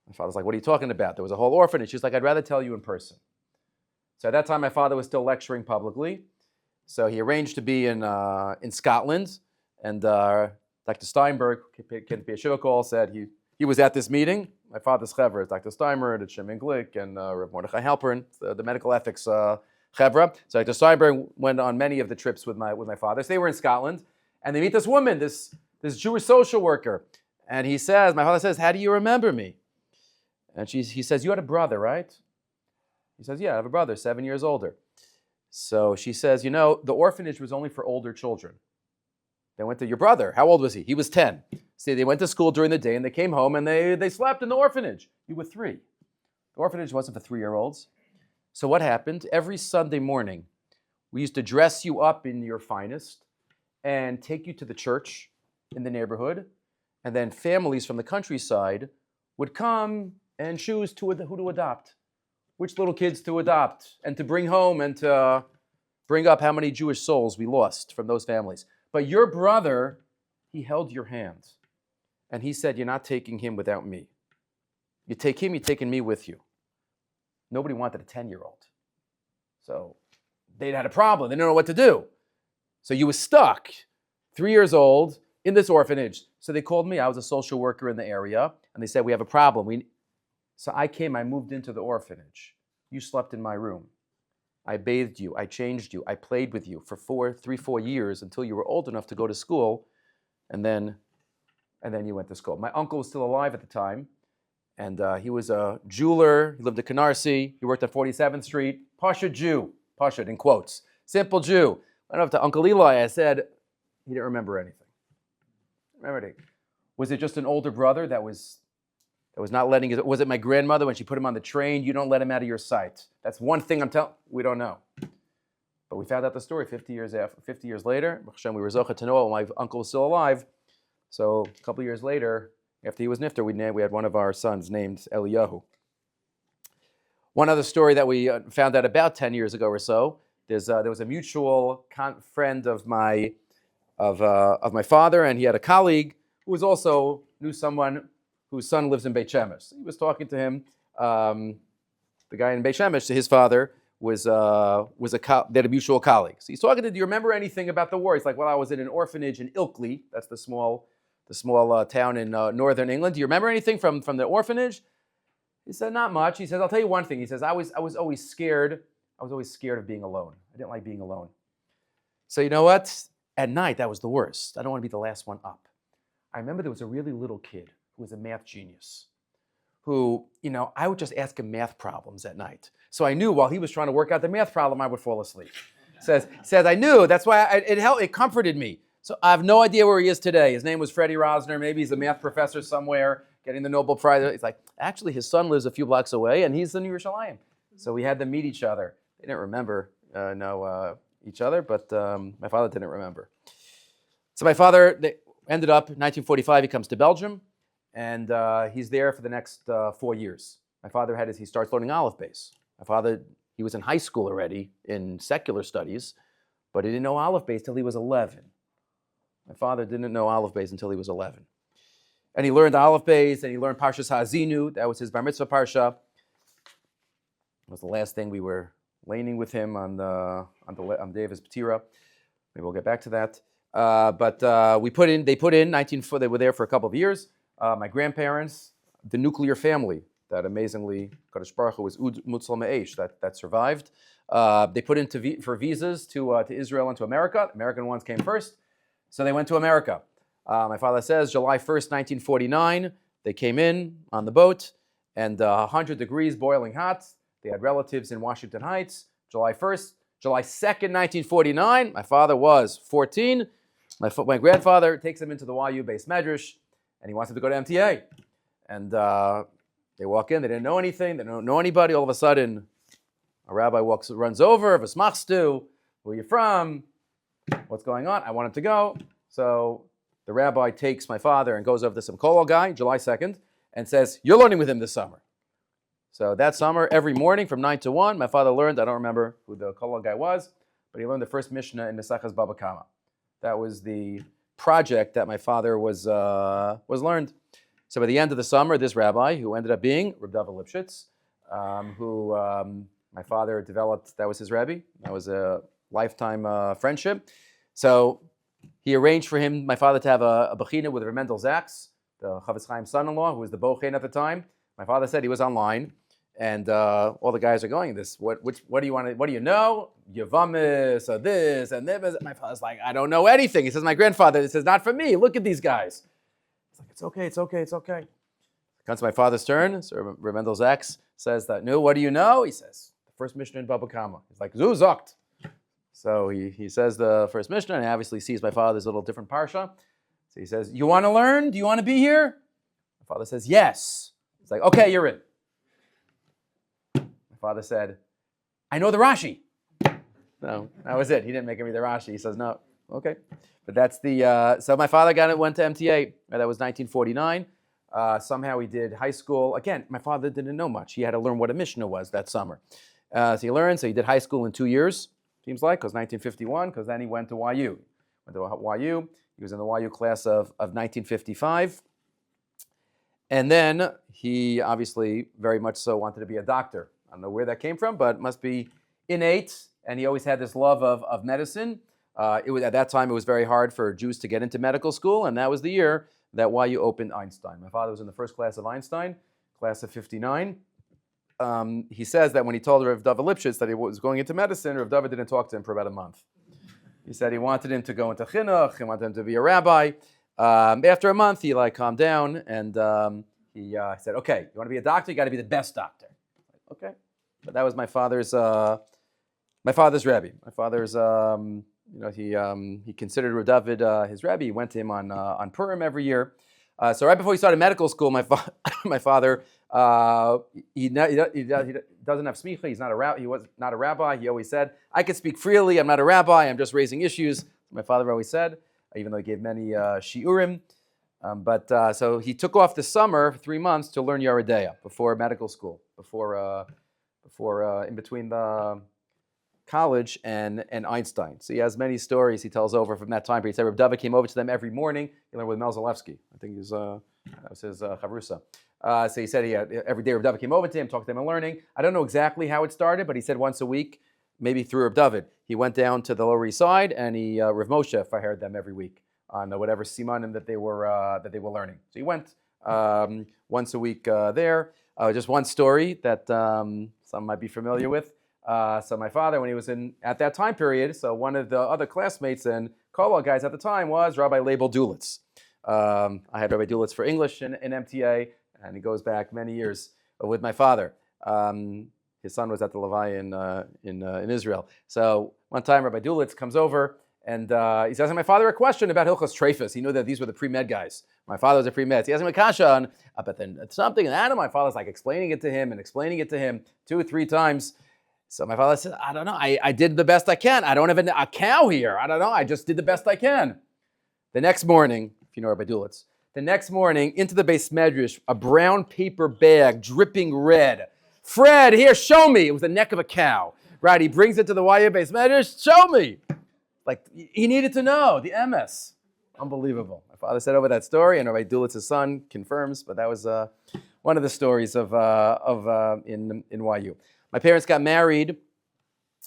My father's like, what are you talking about? There was a whole orphanage. She's like, I'd rather tell you in person. So at that time, my father was still lecturing publicly. So he arranged to be in Scotland. And Dr. Steinberg, can be a shiva call, said he was at this meeting. My father's chevra is Dr. Steinberg, and Shimon Glick, and Rav Mordechai Halpern, the medical ethics chevra. So Dr. Steinberg went on many of the trips with my father. So they were in Scotland, and they meet this woman, this Jewish social worker. And my father says, how do you remember me? And he says, you had a brother, right? He says, yeah, I have a brother, 7 years older. So she says, the orphanage was only for older children. They went to your brother. How old was he? He was 10. See, they went to school during the day and they came home and they slept in the orphanage. You were 3. The orphanage wasn't for 3-year-olds. So what happened? Every Sunday morning, we used to dress you up in your finest and take you to the church in the neighborhood. And then families from the countryside would come and choose who to adopt, which little kids to adopt, and to bring home and to bring up how many Jewish souls we lost from those families. But your brother, he held your hand. And he said, you're not taking him without me. You take him, you're taking me with you. Nobody wanted a 10-year-old. So they'd had a problem. They didn't know what to do. So you were stuck, 3 years old, in this orphanage. So they called me. I was a social worker in the are, and they said, we have a problem. So I moved into the orphanage. You slept in my room. I bathed you, I changed you, I played with you for 4 years until you were old enough to go to school, and then you went to school. My uncle was still alive at the time, and he was a jeweler. He lived in Canarsie. He worked at 47th Street. Pasha Jew, Pasha in quotes, simple Jew. I went up to Uncle Eli. I said, he didn't remember anything. Was it just an older brother that was not letting it? Was it my grandmother when she put him on the train? You don't let him out of your sight. That's one thing I'm telling. We don't know. But we found out the story 50 years later. Baruch Hashem, we were zocheh to know while my uncle was still alive. So a couple of years later, after he was nifter, we had one of our sons named Eliyahu. One other story that we found out about 10 years ago or so. There was a mutual friend of my father, and he had a colleague who was also knew someone whose son lives in Beit Shemesh. He was talking to him. The guy in Beit Shemesh, his father they had a mutual colleague. So he's talking to, do you remember anything about the war? He's like, well, I was in an orphanage in Ilkley. That's the small town in northern England. Do you remember anything from the orphanage? He said, not much. He says, I'll tell you one thing. He says, I was always scared. I was always scared of being alone. I didn't like being alone. So you know what? At night, that was the worst. I don't want to be the last one up. I remember there was a really little kid who was a math genius who, I would just ask him math problems at night. So I knew while he was trying to work out the math problem, I would fall asleep. Says I knew. That's why it comforted me. So I have no idea where he is today. His name was Freddie Rosner. Maybe he's a math professor somewhere getting the Nobel Prize. He's like, actually, his son lives a few blocks away, and he's in Yerushalayim. So we had them meet each other. They didn't remember each other, but my father didn't remember. So my father ended up in 1945. He comes to Belgium, and he's there for the next 4 years. My father he starts learning Aleph Beis. My father, he was in high school already in secular studies, but he didn't know Aleph Beis till he was 11. My father didn't know Aleph Beis until he was 11. And he learned Aleph Beis, and he learned Parshas Ha'azinu. That was his bar mitzvah parsha. It was the last thing we were laning with him on the day of his patira. Maybe we'll get back to that. But they were there for a couple of years. My grandparents, the nuclear family, that amazingly, Kadosh Baruch Hu was Ud Mutzal Me'esh, that survived. They put in for visas to Israel and to America. American ones came first. So they went to America. My father says July 1st, 1949, they came in on the boat, and 100 degrees, boiling hot. They had relatives in Washington Heights. July 1st, July 2nd, 1949, my father was 14. My grandfather takes him into the YU base medrash, and he wants him to go to MTA. And they walk in, they didn't know anything, they don't know anybody. All of a sudden, a rabbi runs over, V'smachstu, where are you from? What's going on? I want him to go. So the rabbi takes my father and goes over to some kollel guy, July 2nd, and says, you're learning with him this summer. So that summer, every morning from 9 to 1, my father learned, I don't remember who the kollel guy was, but he learned the first Mishnah in Neseches Baba Kama. That was the project that my father was learned. So by the end of the summer, this rabbi, who ended up being Reb David Lipschitz, who my father developed, that was his Rebbe. That was a lifetime friendship. So he arranged for my father to have a bechina with Reb Mendel Zaks, the Chavetz Chaim's son-in-law, who was the bochein at the time. My father said he was online, and all the guys are going, what do you want? What do you know? Yavamis, or this, and this. My father's like, I don't know anything. He says, my grandfather, he says, not for me. Look at these guys. It's like, it's okay. Comes to my father's turn. So Reb Mendel Zaks says that, no, what do you know? He says, the first Mishnah in Baba Kama. He's like, Zu zokt. So he says the first Mishnah, and he obviously sees my father's little different parsha. So he says, you want to learn? Do you want to be here? My father says, yes. He's like, okay, you're in. My father said, I know the Rashi. No, that was it. He didn't make him read the Rashi. He says, no, okay. But that's so my father went to MTA. That was 1949. Somehow he did high school. Again, my father didn't know much. He had to learn what a Mishnah was that summer. So he did high school in 2 years, seems like, because 1951, because then he went to YU. He was in the YU class of 1955. And then he obviously very much so wanted to be a doctor. I don't know where that came from, but it must be innate. And he always had this love of medicine. At that time, it was very hard for Jews to get into medical school, and that was the year that YU opened Einstein. My father was in the first class of Einstein, class of 59. He says that when he told Rav David Lipschitz that he was going into medicine, Rav David didn't talk to him for about a month. He said he wanted him to go into chinuch, he wanted him to be a rabbi. After a month, he calmed down, and he said, okay, you want to be a doctor? You got to be the best doctor. Okay. But that was my father's Rebbe. My father's, he considered Rav David his Rebbe. He went to him on Purim every year. So right before he started medical school, my father, he doesn't have smicha. He's not a rabbi. He was not a rabbi. He always said, I can speak freely. I'm not a rabbi. I'm just raising issues. My father always said, even though he gave many shiurim. So he took off the summer for 3 months to learn Yeridea before medical school, before in between the college and Einstein. So he has many stories he tells over from that time period. He said Reb David came over to them every morning. He learned with Mel Zalewski. I think that was his chavrusa. So he said every day Reb David came over to him, talked to him and learning. I don't know exactly how it started, but he said once a week, maybe through Reb David, he went down to the Lower East Side and he Rav Moshe fired them every week on whatever simanim that they were learning. So he went once a week there. Just one story that some might be familiar with. So my father, when he was at that time period, so one of the other classmates and Kollel guys at the time was Rabbi Label Dulitz. I had Rabbi Dulitz for English in MTA, and he goes back many years with my father. His son was at the Levi in Israel. So one time Rabbi Dulitz comes over and he's asking my father a question about Hilchos Treifus. He knew that these were the pre-med guys. My father was a pre-med. So he asked him a kasha on but then something, and Adam, my father's like explaining it to him 2 or 3 times. So my father said, I don't know. I did the best I can. I don't have a cow here. I don't know. I just did the best I can. The next morning, if you know Rabbi Dulitz, the next morning into the Beis Medrash, a brown paper bag dripping red. Fred, here, show me. It was the neck of a cow. Right, he brings it to the YA Beis Medrash. Show me. Like, he needed to know, the MS. Unbelievable. My father said over that story, and Rabbi Dulitz's son confirms, but that was one of the stories in YU. My parents got married.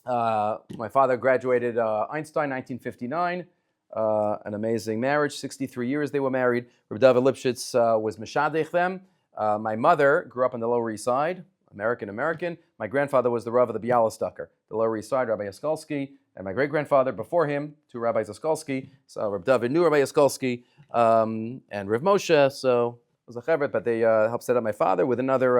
My father graduated Einstein 1959. An amazing marriage. 63 years they were married. Reb David Lipschitz was meshadech them. My mother grew up on the Lower East Side, American. My grandfather was the Rav of the Bialystoker, the Lower East Side, Rabbi Yaskolsky, and my great-grandfather before him, 2 rabbis Yaskolsky. So Reb David knew Rabbi Yaskolsky and Rav Moshe, so it was a chevret, but they helped set up my father with another,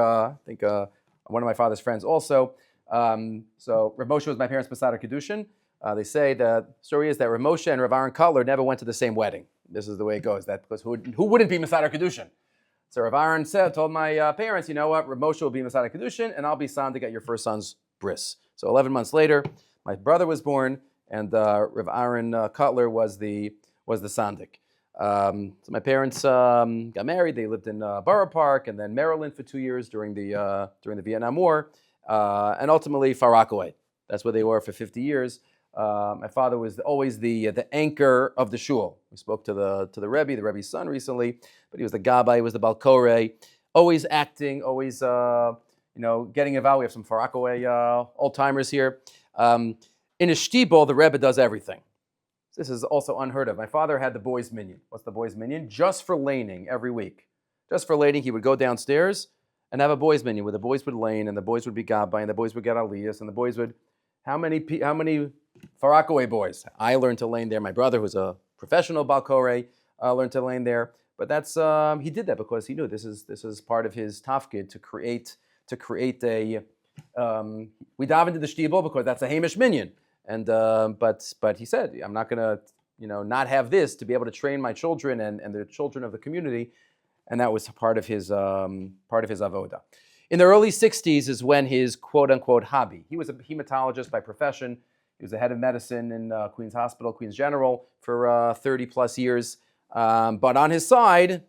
one of my father's friends also. So Rav Moshe was my parents' Masada Kedushin. They say the story is that Rav Moshe and Rav Aaron Cutler never went to the same wedding. This is the way it goes. Because who wouldn't be Masada Kedushin? So Rav Aaron told my parents, you know what, Rav Moshe will be Masada Kedushin, and I'll be Sandik at your first son's bris. So 11 months later, my brother was born, and Rav Aaron Cutler was the Sandik. So my parents got married. They lived in Borough Park and then Maryland for 2 years during the Vietnam War, and ultimately Far Rockaway. That's where they were for 50 years. My father was always the anchor of the shul. We spoke to the Rebbe, the Rebbe's son recently, but he was the Gabbai, he was the Balkore, always acting, always getting involved. We have some Far Rockaway old timers here. In a shtibel, the Rebbe does everything. This is also unheard of. My father had the boys' minyan. What's the boys' minyan? Just for laning every week. Just for laning, he would go downstairs and have a boys' minyan where the boys would lane and the boys would be Gabbai and the boys would get aliyas and the boys would. How many Far Rockaway boys? I learned to lane there. My brother, who's a professional Balkore, learned to lane there. But that's he did that because he knew this is part of his tafkid to create a. We dive into the shtibel because that's a Hamish minyan. And but he said, I'm not going to not have this to be able to train my children and the children of the community, and that was part of his avoda. In the early 60s is when his quote unquote hobby. He was a hematologist by profession. He was the head of medicine in Queens Hospital, Queens General for 30 plus years. But on his side,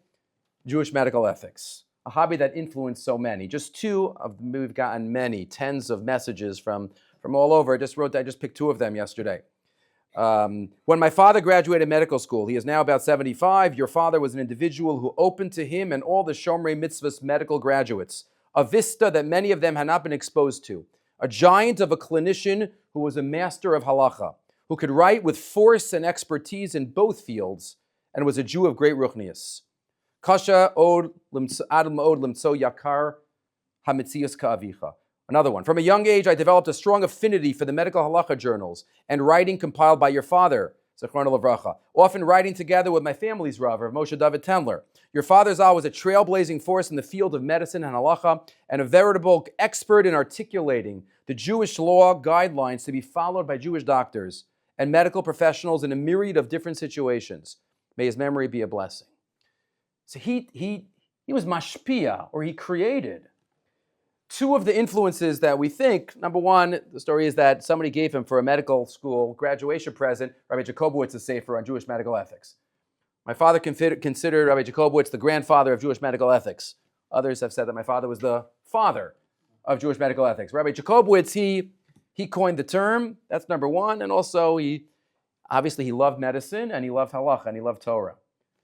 Jewish medical ethics, a hobby that influenced so many. Just 2 of them, we've gotten many, tens of messages from all over. I just picked 2 of them yesterday. When my father graduated medical school, he is now about 75. Your father was an individual who opened to him and all the Shomrei Mitzvahs medical graduates a vista that many of them had not been exposed to. A giant of a clinician who was a master of halacha, who could write with force and expertise in both fields, and was a Jew of great ruchnius. Kasha od adam od limtso yakar hamitzias ka'avicha. Another one. From a young age, I developed a strong affinity for the medical halacha journals and writing compiled by your father, Zechrona Livracha, often writing together with my family's Rav, Moshe David Tendler. Your father Zal was a trailblazing force in the field of medicine and halacha and a veritable expert in articulating the Jewish law guidelines to be followed by Jewish doctors and medical professionals in a myriad of different situations. May his memory be a blessing. So he was mashpia, or he created two of the influences that we think, number one, the story is that somebody gave him for a medical school graduation present, Rabbi Jacobowitz's Sefer on Jewish medical ethics. My father considered Rabbi Jacobowitz the grandfather of Jewish medical ethics. Others have said that my father was the father of Jewish medical ethics. Rabbi Jacobowitz, he coined the term, that's number one, and also he loved medicine, and he loved halacha, and he loved Torah.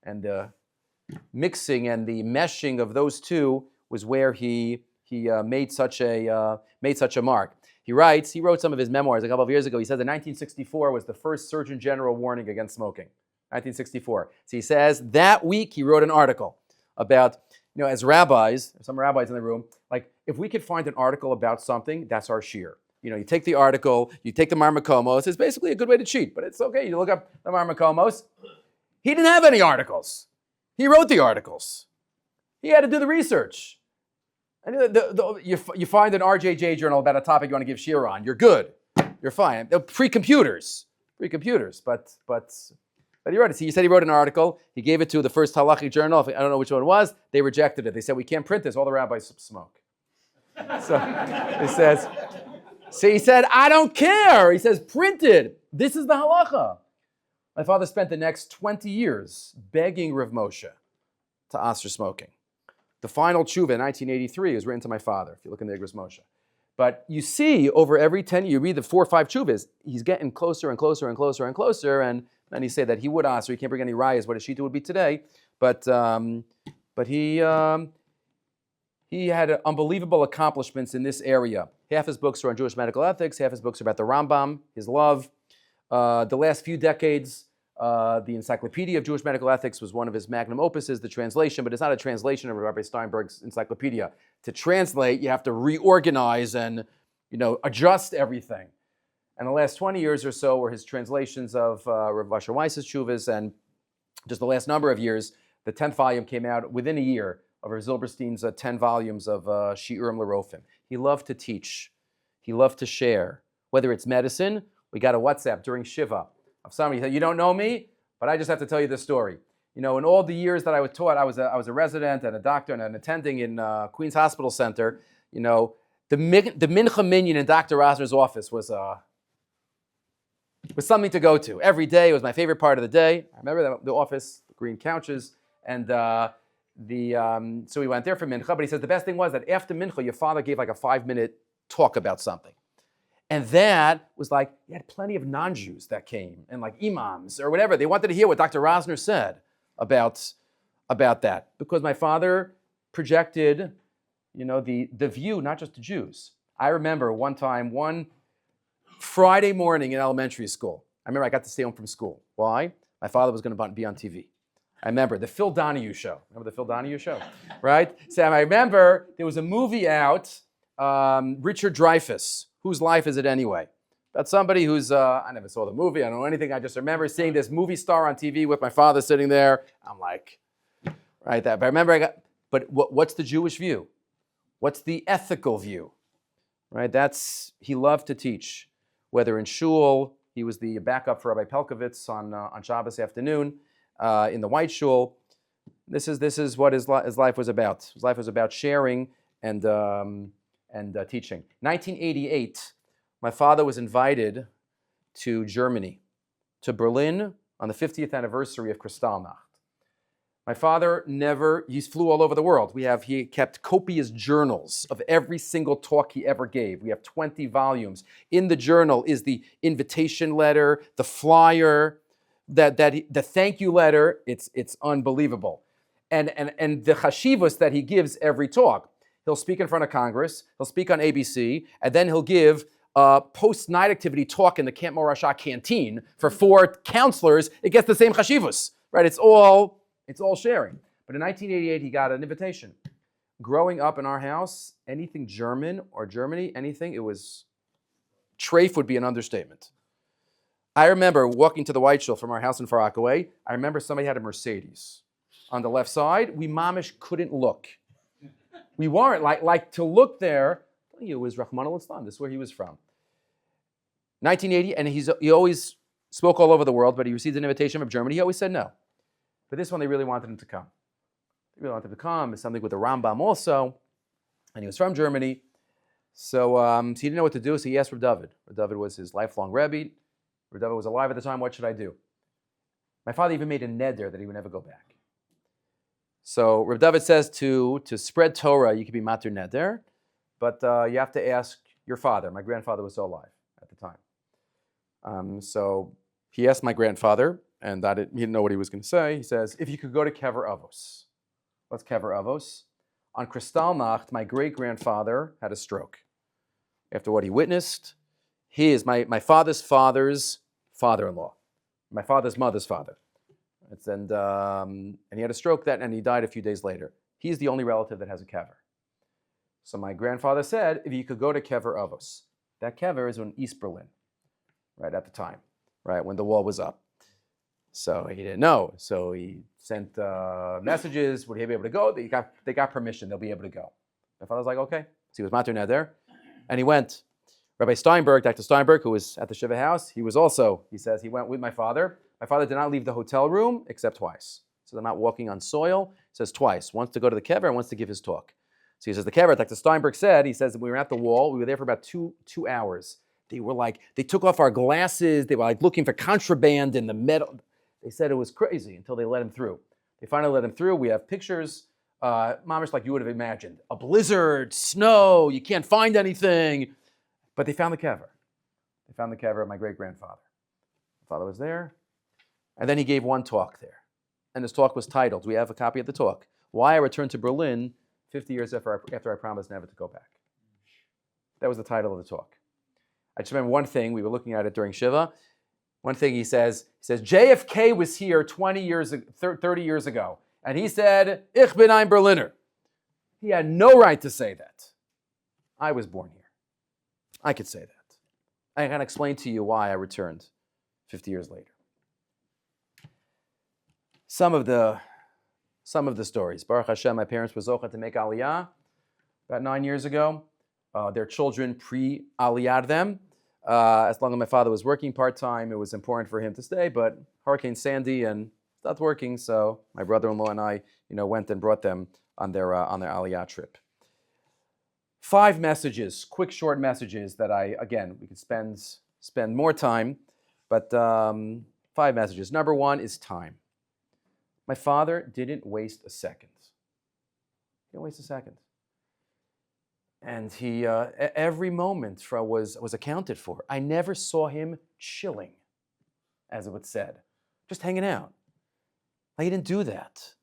And the mixing and the meshing of those two was where he made such a mark. He wrote some of his memoirs a couple of years ago. He said that 1964 was the first Surgeon General warning against smoking. 1964. So he says that week he wrote an article about, as rabbis, some rabbis in the room, like if we could find an article about something, that's our shear. You take the article, you take the Marmakomos. It's basically a good way to cheat, but it's okay. You look up the Marmakomos. He didn't have any articles. He wrote the articles. He had to do the research. And you find an RJJ journal about a topic you want to give shiur on. You're good. You're fine. Pre-computers, but he wrote it. See, he said he wrote an article. He gave it to the first halachic journal. I don't know which one it was. They rejected it. They said, we can't print this. All the rabbis smoke. So he said, I don't care. He says, print it. This is the halacha. My father spent the next 20 years begging Rav Moshe to ask for smoking. The final tshuva in 1983 is written to my father, if you look in the Igros Moshe. But you see, over every 10 years, you read the 4 or 5 tshuvas, he's getting closer and closer and closer and closer, and then he said that he would ask, or he can't bring any rayas, what a shita would be today, but he had unbelievable accomplishments in this area. Half his books are on Jewish medical ethics, half his books are about the Rambam, his love. The last few decades, the Encyclopedia of Jewish Medical Ethics was one of his magnum opuses, the translation, but it's not a translation of Rabbi Steinberg's encyclopedia. To translate, you have to reorganize and adjust everything. And the last 20 years or so were his translations of Rav Asher Weiss's tshuvas, and just the last number of years, the 10th volume came out within a year of Rav Zilberstein's 10 volumes of Shiurim L'Rofim. He loved to teach. He loved to share. Whether it's medicine, we got a WhatsApp during Shiva of somebody who said, you don't know me, but I just have to tell you this story. In all the years that I was taught, I was a resident and a doctor and an attending in Queens Hospital Center. The Mincha Minyan in Dr. Rosner's office was something to go to. Every day, it was my favorite part of the day. I remember the office, the green couches, and so we went there for Mincha, but he says the best thing was that after Mincha, your father gave like a 5-minute talk about something. And that was like, you had plenty of non-Jews that came, and like imams or whatever. They wanted to hear what Dr. Rosner said about that. Because my father projected, the view, not just to Jews. I remember one Friday morning in elementary school, I got to stay home from school. Why? My father was going to be on TV. I remember the Phil Donahue show. Remember the Phil Donahue show? Right? So I remember there was a movie out, Richard Dreyfuss. Whose life is it anyway? About somebody who's, I never saw the movie, I don't know anything, I just remember seeing this movie star on TV with my father sitting there. I'm like, right, that. But I remember but what's the Jewish view? What's the ethical view? Right, he loved to teach. Whether in shul, he was the backup for Rabbi Pelkovitz on Shabbos afternoon, in the White Shul. This is what his life was about. His life was about sharing and teaching. 1988, my father was invited to Germany, to Berlin, on the 50th anniversary of Kristallnacht. My father he flew all over the world. He kept copious journals of every single talk he ever gave. We have 20 volumes. In the journal is the invitation letter, the flyer, the thank you letter. It's unbelievable. And the chashivos that he gives every talk. He'll speak in front of Congress, he'll speak on ABC, and then he'll give a post-night activity talk in the Camp Morashah canteen for 4 counselors. It gets the same chashivos, right? It's all sharing. But in 1988, he got an invitation. Growing up in our house, anything German or Germany, anything, it was, treif would be an understatement. I remember walking to the White Shul from our house in Far Rockaway. I remember somebody had a Mercedes. On the left side, we mamish couldn't look. We weren't, like to look there, it was Rahman al-Islam, this is where he was from. 1980, and he always spoke all over the world, but he received an invitation from Germany. He always said no. But this one, they really wanted him to come. They really wanted him to come. It's something with the Rambam also, and he was from Germany. So he didn't know what to do, so he asked Reb David. Reb David was his lifelong Rebbe. Reb David was alive at the time. What should I do? My father even made a neder that he would never go back. So Reb David says to spread Torah, you could be matir neder, but you have to ask your father. My grandfather was still alive at the time. So he asked my grandfather, and he didn't know what he was going to say. He says, if you could go to Kever Avos. What's Kever Avos? On Kristallnacht, my great-grandfather had a stroke. After what he witnessed, he is my father's father's father-in-law, my father's mother's father. And he had a stroke and he died a few days later. He's the only relative that has a kever. So my grandfather said, if you could go to Kever Avos. That kever is in East Berlin, right at the time, right when the wall was up. So he didn't know. So he sent messages. Would he be able to go? They got permission. They'll be able to go. My father was like, okay. So he was matir neder, and he went. Rabbi Steinberg, Dr. Steinberg, who was at the Shiva house, he says he went with my father. My father did not leave the hotel room except twice. So they're not walking on soil. He says twice. Once to go to the kever and once to give his talk. So he says the kever, Dr. Steinberg said, he says we were at the wall. We were there for about two hours. They took off our glasses. They were like looking for contraband in the metal. They said it was crazy until they let him through. They finally let him through. We have pictures, mamish like you would have imagined. A blizzard, snow, you can't find anything. But they found the kever. They found the kever of my great-grandfather. My father was there. And then he gave one talk there. And this talk was titled, we have a copy of the talk, Why I Returned to Berlin 50 years after I promised never to go back. That was the title of the talk. I just remember one thing. We were looking at it during Shiva. One thing he says, JFK was here 30 years ago, and he said, Ich bin ein Berliner. He had no right to say that. I was born here. I could say that. I can explain to you why I returned 50 years later. Some of the stories. Baruch Hashem, my parents were zocha to make Aliyah about 9 years ago. Their children pre-Aliyah them. As long as my father was working part-time, it was important for him to stay, but Hurricane Sandy and stopped working, so my brother-in-law and I, went and brought them on their Aliyah trip. 5 messages, quick, short messages that we could spend more time, but 5 messages. Number 1 is time. My father didn't waste a second. He didn't waste a second. And he, every moment was accounted for. I never saw him chilling, as it was said, just hanging out. He didn't do that.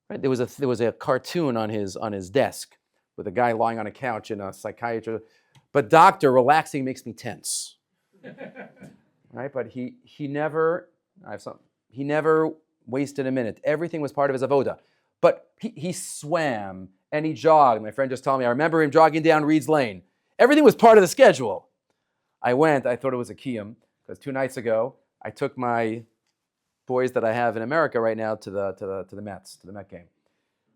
Right? There was a cartoon on his desk with a guy lying on a couch and a psychiatrist. But doctor, relaxing makes me tense. Right? But he never wasted a minute. Everything was part of his avoda. But he swam and he jogged. My friend just told me, I remember him jogging down Reed's Lane. Everything was part of the schedule. I thought it was a kiyum, because 2 nights ago, I took my boys that I have in America right now to the Mets, to the Met game.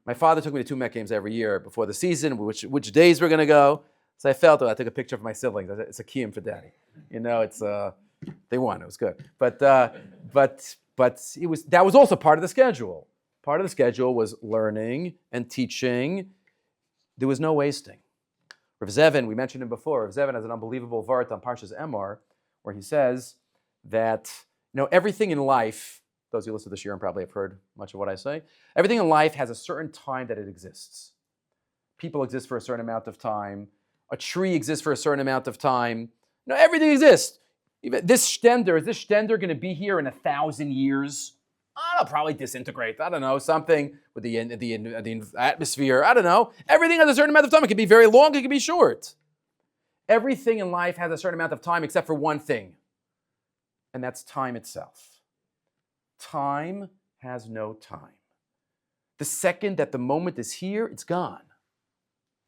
My father took me to 2 Met games every year before the season, which days we're going to go. So I I took a picture of my siblings. It's a kiyum for daddy. They won. It was good. But that was also part of the schedule. Part of the schedule was learning and teaching. There was no wasting. Rav Zevin, we mentioned him before. Rav Zevin has an unbelievable vart on Parshas Emor, where he says that everything in life, those who listen to the Shiurim probably have heard much of what I say, everything in life has a certain time that it exists. People exist for a certain amount of time. A tree exists for a certain amount of time. Everything exists. Is this shtender going to be here in 1,000 years? It'll probably disintegrate. I don't know, something with the atmosphere. I don't know. Everything has a certain amount of time. It can be very long, it can be short. Everything in life has a certain amount of time except for one thing, and that's time itself. Time has no time. The second that the moment is here, it's gone.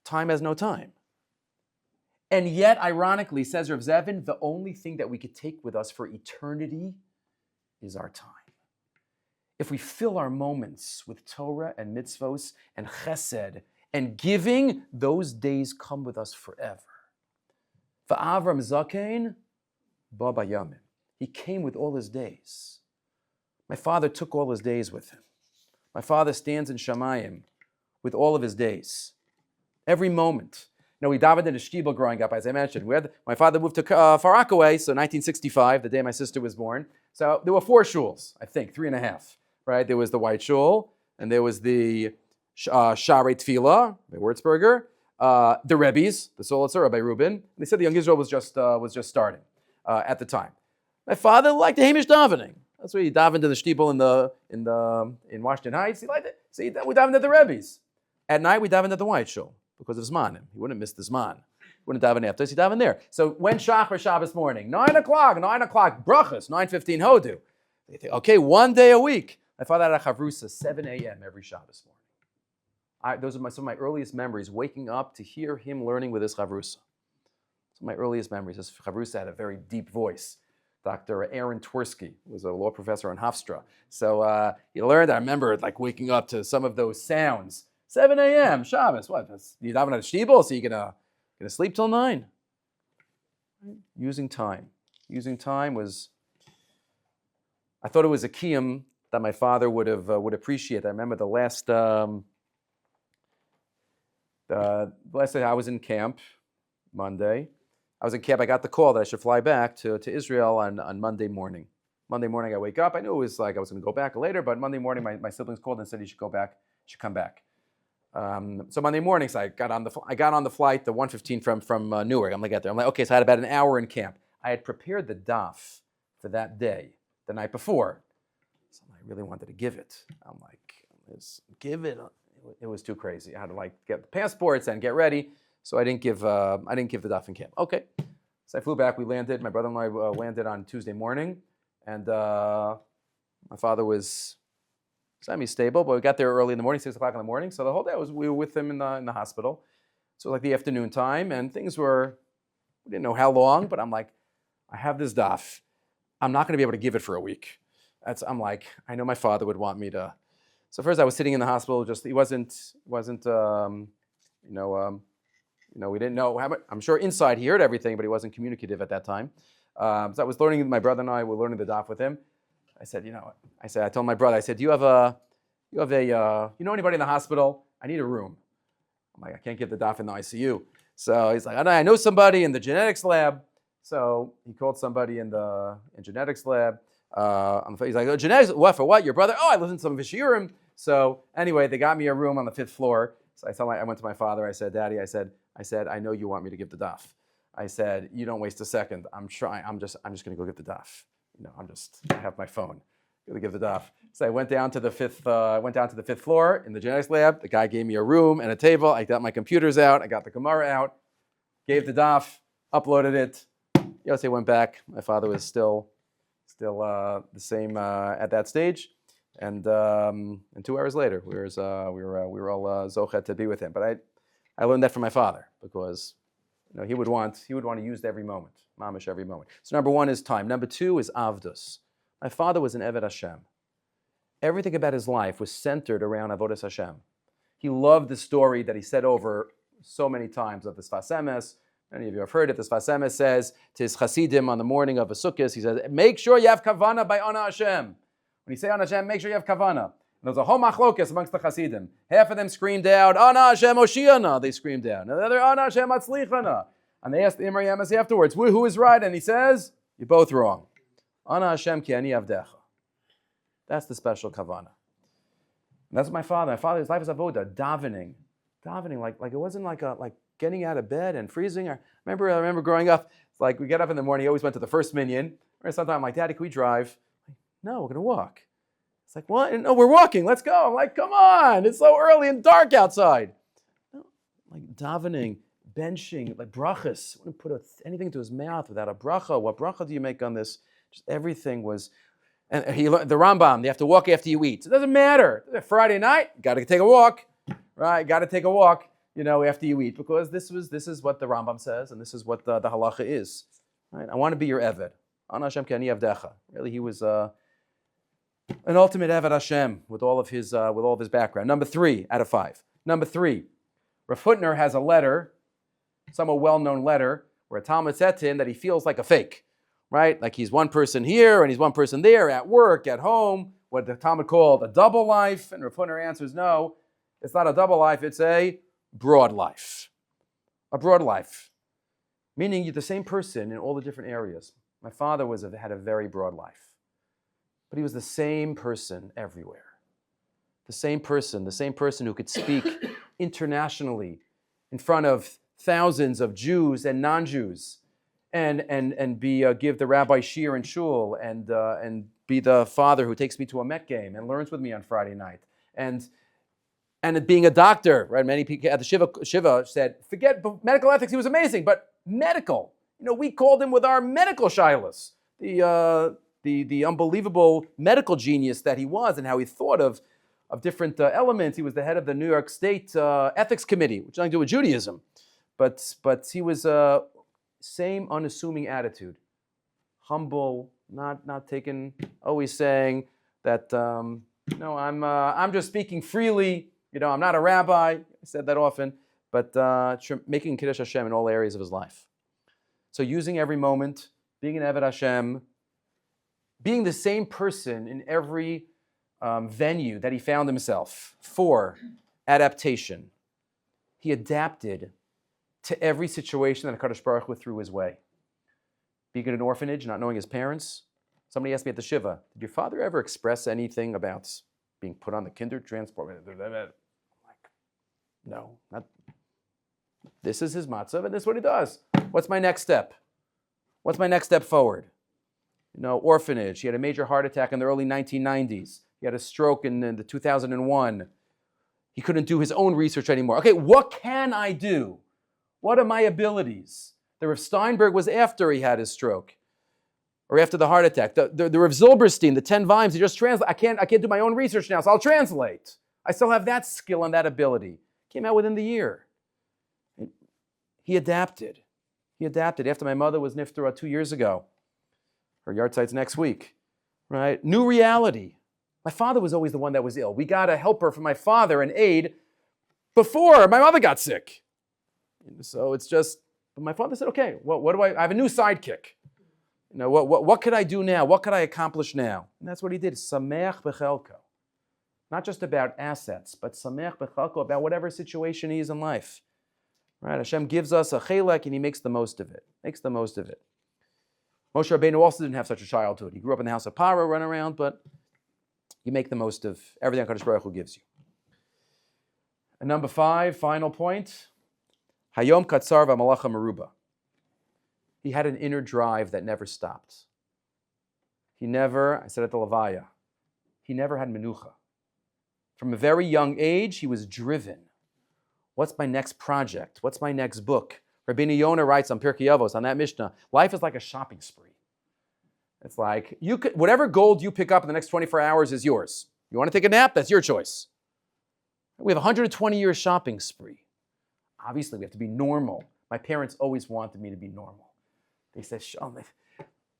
Time has no time. And yet, ironically, says Rav Zevin, the only thing that we could take with us for eternity is our time. If we fill our moments with Torah and mitzvos and chesed and giving, those days come with us forever. V'Avram Zakein, ba bayamim. He came with all his days. My father took all his days with him. My father stands in Shamayim with all of his days. Every moment. We davened in a shtibel growing up, as I mentioned. My father moved to Far Rockaway, so 1965, the day my sister was born. So there were 4 shuls, I think, 3.5, right? There was the White Shul, and there was the Sharei Tefillah, by Wurzburger, the Rebbe's, the Solitzer, Rabbi Rubin. And they said the Young Israel was just starting at the time. My father liked the Hamish davening. That's where he davened in the shtibel in Washington Heights. He liked it. So we davened at the Rebbe's. At night, we davened at the White Shul because of Zmanim. He wouldn't miss the Zman. He wouldn't daven after us. He davened there. So when Shachar Shabbos morning, 9 o'clock, brachas, 9:15 Hodu. They think, okay, 1 day a week. My father had a chavrusa, 7 a.m. every Shabbos morning. Those are some of my earliest memories, waking up to hear him learning with his chavrusa. Some of my earliest memories. His chavrusa had a very deep voice. Dr. Aaron Twersky was a law professor on Hofstra. So he learned, I remember waking up to some of those sounds. 7 a.m. Shabbos. What? You daven at a shtibel, so you're gonna sleep till 9. Using time. Using time was. I thought it was a kiyum that my father would appreciate. I remember the last day I was in camp, Monday. I was in camp. I got the call that I should fly back to Israel on Monday morning. Monday morning, I wake up. I knew it was I was going to go back later, but Monday morning, my siblings called and said, "You should go back. You should come back." So Monday morning, so I got on the flight, the 1:15 from Newark. I'm get there. I'm okay. So I had about an hour in camp. I had prepared the daf for that day the night before, so I really wanted to give it. I'm let's give it. It was too crazy. I had to get the passports and get ready. So I didn't give the daf in camp. Okay. So I flew back. We landed. My brother and I landed on Tuesday morning, and my father was semi-stable, but we got there early in the morning, 6 o'clock in the morning. So the whole day we were with him in the hospital. So the afternoon time, and we didn't know how long, but I'm I have this daf. I'm not going to be able to give it for a week. I know my father would want me to. So first I was sitting in the hospital. He wasn't. We didn't know how much. I'm sure inside he heard everything, but he wasn't communicative at that time. So I was learning. My brother and I were learning the daf with him. I said, I told my brother, I said, do you know anybody in the hospital? I need a room. I'm I can't give the daf in the ICU. So he's I know somebody in the genetics lab. So he called somebody in genetics lab. He's oh, genetics, what, for what? Your brother? Oh, I listened to some of his shiurim. So anyway, they got me a room on the 5th floor. So I went to my father. I said, Daddy, I said, I know you want me to give the daf. I said, you don't waste a second. I'm trying. I'm just going to go give the daf. I have my phone. I'm going to give the daf. So I went down to the 5th floor in the genetics lab. The guy gave me a room and a table. I got my computers out. I got the Gemara out. Gave the daf. Uploaded it. Yosef went back. My father was still the same at that stage. And 2 hours later, we were all zochet to be with him. But I learned that from my father because he would want to use every moment, mamish every moment. So number 1 is time. Number 2 is avdus. My father was an Eved Hashem. Everything about his life was centered around avodas Hashem. He loved the story that he said over so many times of the Sfas Emes. Many of you have heard it. The Sfas Emes says to his Hasidim on the morning of a Sukkot, he says, make sure you have kavana by Ana Hashem. When you say Ana Hashem, make sure you have kavana. And there was a whole machlokas amongst the Hasidim. Half of them screamed out, Ana Hashem Oshiana, they screamed out. And the other, Ana Hashem Atzlichana. And they asked the Imri Yemes afterwards, who is right? And he says, you're both wrong. Ana Hashem ki ani avdecha. That's the special kavana. And that's what my father's life is avoda, davening, like it wasn't like getting out of bed and freezing. I remember growing up, we get up in the morning, he always went to the first minyan. Or sometimes I'm Daddy, can we drive? No, we're going to walk. It's what? No, we're walking, let's go. I'm come on, it's so early and dark outside. No, davening, benching, brachas. Wouldn't put anything into his mouth without a bracha. What bracha do you make on this? Just everything was, and the Rambam, you have to walk after you eat. So it doesn't matter. Friday night, got to take a walk, right? Got to take a walk, after you eat, because this is what the Rambam says, and this is what the halacha is. Right? I want to be your Eved. Ana Hashem ki ani avdecha. Really, he was an ultimate Eved Hashem with all of his background. Number 3 out of 5. Number 3, Rav Hutner has a letter, somewhat well-known letter, where a Talmud said to him that he feels like a fake. Right? He's one person here and he's one person there, at work, at home, what the Talmud called a double life. And Rav Hutner answers, no, it's not a double life, it's a broad life. a broad life, meaning you're the same person in all the different areas. My father had a very broad life, but he was the same person everywhere. The same person who could speak internationally in front of thousands of Jews and non-Jews, and give the rabbi shiur in shul, and be the father who takes me to a Met game and learns with me on Friday night, and being a doctor, right? Many people at the Shiva said, forget medical ethics, he was amazing, but medical, we called him with our medical shilas, the unbelievable medical genius that he was, and how he thought of different elements. He was the head of the New York State Ethics Committee, which has nothing to do with Judaism, but he was same unassuming attitude, humble, not taking, always saying that I'm just speaking freely. I'm not a rabbi. I said that often, but making Kiddush Hashem in all areas of his life. So using every moment, being an Eved Hashem, being the same person in every venue that he found himself for adaptation. He adapted to every situation that HaKadosh Baruch Hu threw his way. Being in an orphanage, not knowing his parents. Somebody asked me at the Shiva, did your father ever express anything about being put on the kinder transport? I'm like, no, not. This is his matzav, and this is what he does. What's my next step? What's my next step forward? Orphanage. He had a major heart attack in the early 1990s. He had a stroke in the 2001. He couldn't do his own research anymore. Okay, what can I do? What are my abilities? The Rav Steinberg was after he had his stroke, or after the heart attack. The Rav Zilberstein, the 10 volumes, he just translate. I can't do my own research now, so I'll translate. I still have that skill and that ability. Came out within the year. He adapted. He adapted. After my mother was niftarah 2 years ago, her yahrzeit's next week, right? New reality. My father was always the one that was ill. We got a helper for my father, an aide, before my mother got sick. So it's just, but my father said, okay, what do I have a new sidekick. What could I do now? What could I accomplish now? And that's what he did. Sameach b'chelko. Not just about assets, but sameach b'chelko, about whatever situation he is in life. Right? Hashem gives us a chelek and he makes the most of it. Makes the most of it. Moshe Rabbeinu also didn't have such a childhood. He grew up in the house of Paro, run around, but you make the most of everything HaKadosh Baruch Hu gives you. And number 5, final point. Hayom katzar v'malacha meruba. He had an inner drive that never stopped. He never, I said at the Levaya, he never had menucha. From a very young age, he was driven. What's my next project? What's my next book? Rabbeinu Yonah writes on Pirkei Avos, on that Mishnah, life is like a shopping spree. It's like, whatever gold you pick up in the next 24 hours is yours. You want to take a nap? That's your choice. We have a 120-year shopping spree. Obviously, we have to be normal. My parents always wanted me to be normal. They said,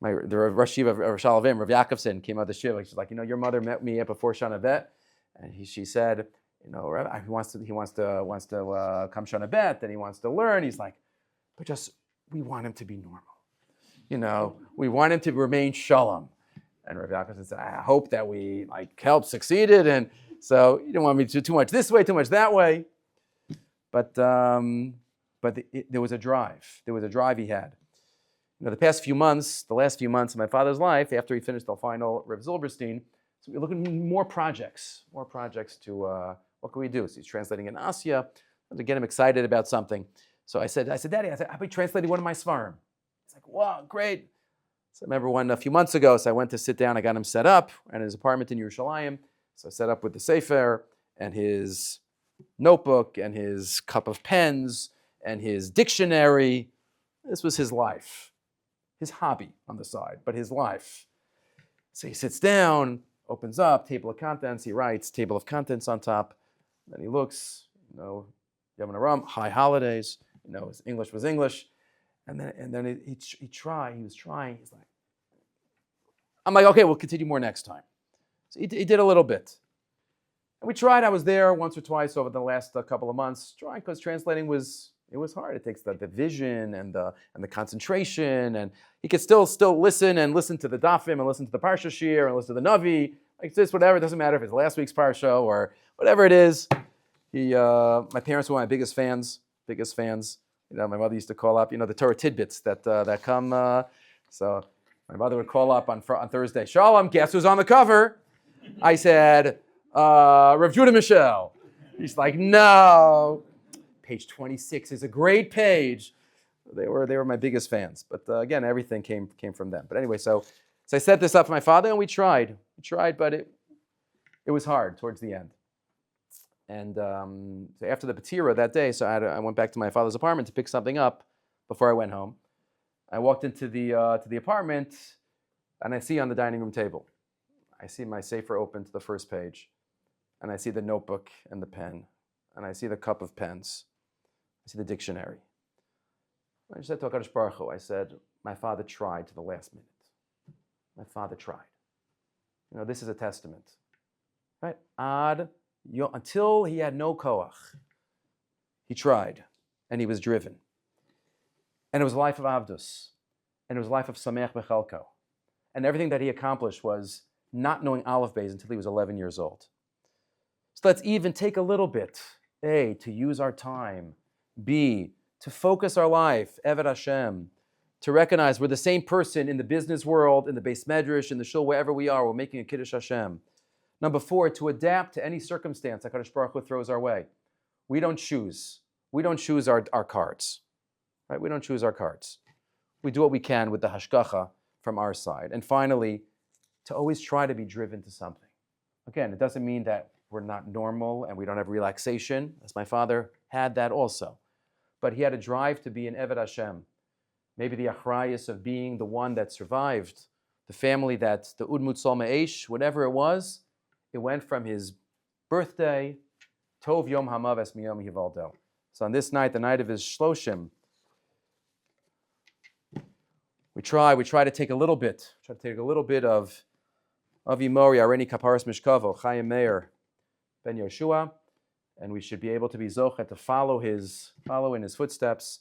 the Rosh Shiva, Rav Shalom, Rav Yaakovson came out of the Shiva. She's like, your mother met me before Shana Bet, and she said, Rabbi, he wants to come Shana Bet, and he wants to learn. He's like, but we want him to be normal. We want him to remain shalom. And Rav Yaakovson said, I hope that we helped, succeeded, and so you don't want me to do too much this way, too much that way. But there was a drive. There was a drive he had. The last few months of my father's life, after he finished the final Rav Zilberstein, so we're looking at more projects to, what can we do? So he's translating in Asya, to get him excited about something. So I said, Daddy, I'll be translating one of my svarim. He's like, wow, great. So I remember a few months ago, so I went to sit down, I got him set up in his apartment in Yerushalayim. So I set up with the Sefer and his notebook and his cup of pens and his dictionary. This was his life. His hobby on the side, but his life. So he sits down, opens up, table of contents, he writes, table of contents on top. Then he looks, Yom Aram, high holidays, his English was English. And then he was trying, he's like, I'm like, okay, we'll continue more next time. So he did a little bit. And we tried, I was there once or twice over the last couple of months, trying, because translating was hard. It takes the vision and the concentration, and he could still listen to the dafim and listen to the parsha shir and listen to the navi, like this, whatever. It doesn't matter if it's last week's parsha or whatever it is. My parents were my biggest fans. My mother used to call up, the Torah tidbits that come. So my mother would call up on Thursday. Shalom, guess who's on the cover? I said, Rav Judah Michel. He's like, no. Page 26 is a great page. They were my biggest fans. But again, everything came from them. But anyway, so I set this up for my father, and we tried. But it was hard towards the end. And so after the Patira that day, so I went back to my father's apartment to pick something up before I went home. I walked into the apartment, and I see on the dining room table, I see my sefer open to the first page, and I see the notebook and the pen, and I see the cup of pens. I see the dictionary. I said to HaKadosh Baruch Hu, I said, my father tried to the last minute. My father tried. This is a testament. Right? Until he had no koach, he tried, and he was driven. And it was a life of avdus, and it was a life of sameach bechelko. And everything that he accomplished was not knowing Aleph Beis until he was 11 years old. So let's even take a little bit, A, to use our time, B, to focus our life, Eved Hashem, to recognize we're the same person in the business world, in the Beis Medrash, in the shul, wherever we are, we're making a Kiddush Hashem. Number 4, to adapt to any circumstance that HaKadosh Baruch Hu throws our way. We don't choose. We don't choose our cards. Right? We don't choose our cards. We do what we can with the hashgacha from our side. And finally, to always try to be driven to something. Again, it doesn't mean that we're not normal and we don't have relaxation, as my father had that also. But he had a drive to be an Eved Hashem. Maybe the achrayus of being the one that survived, the family that, the Udmut Sol Me'esh, whatever it was, it went from his birthday, Tov Yom Hamav Es Miyom Hivaldo. So on this night, the night of his Shloshim, we try to take a little bit of Imori, Areni Kaparas Mishkavo, Chaim Meir, Ben Yeshua, and we should be able to be Zochet to follow in his footsteps.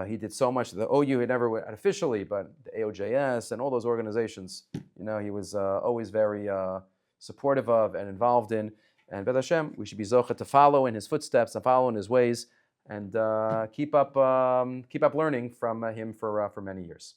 He did so much. The OU he never went officially, but the AOJS and all those organizations, he was always very supportive of and involved in. And B'ez Hashem, we should be Zochet to follow in his footsteps and follow in his ways, and keep up learning from him for many years.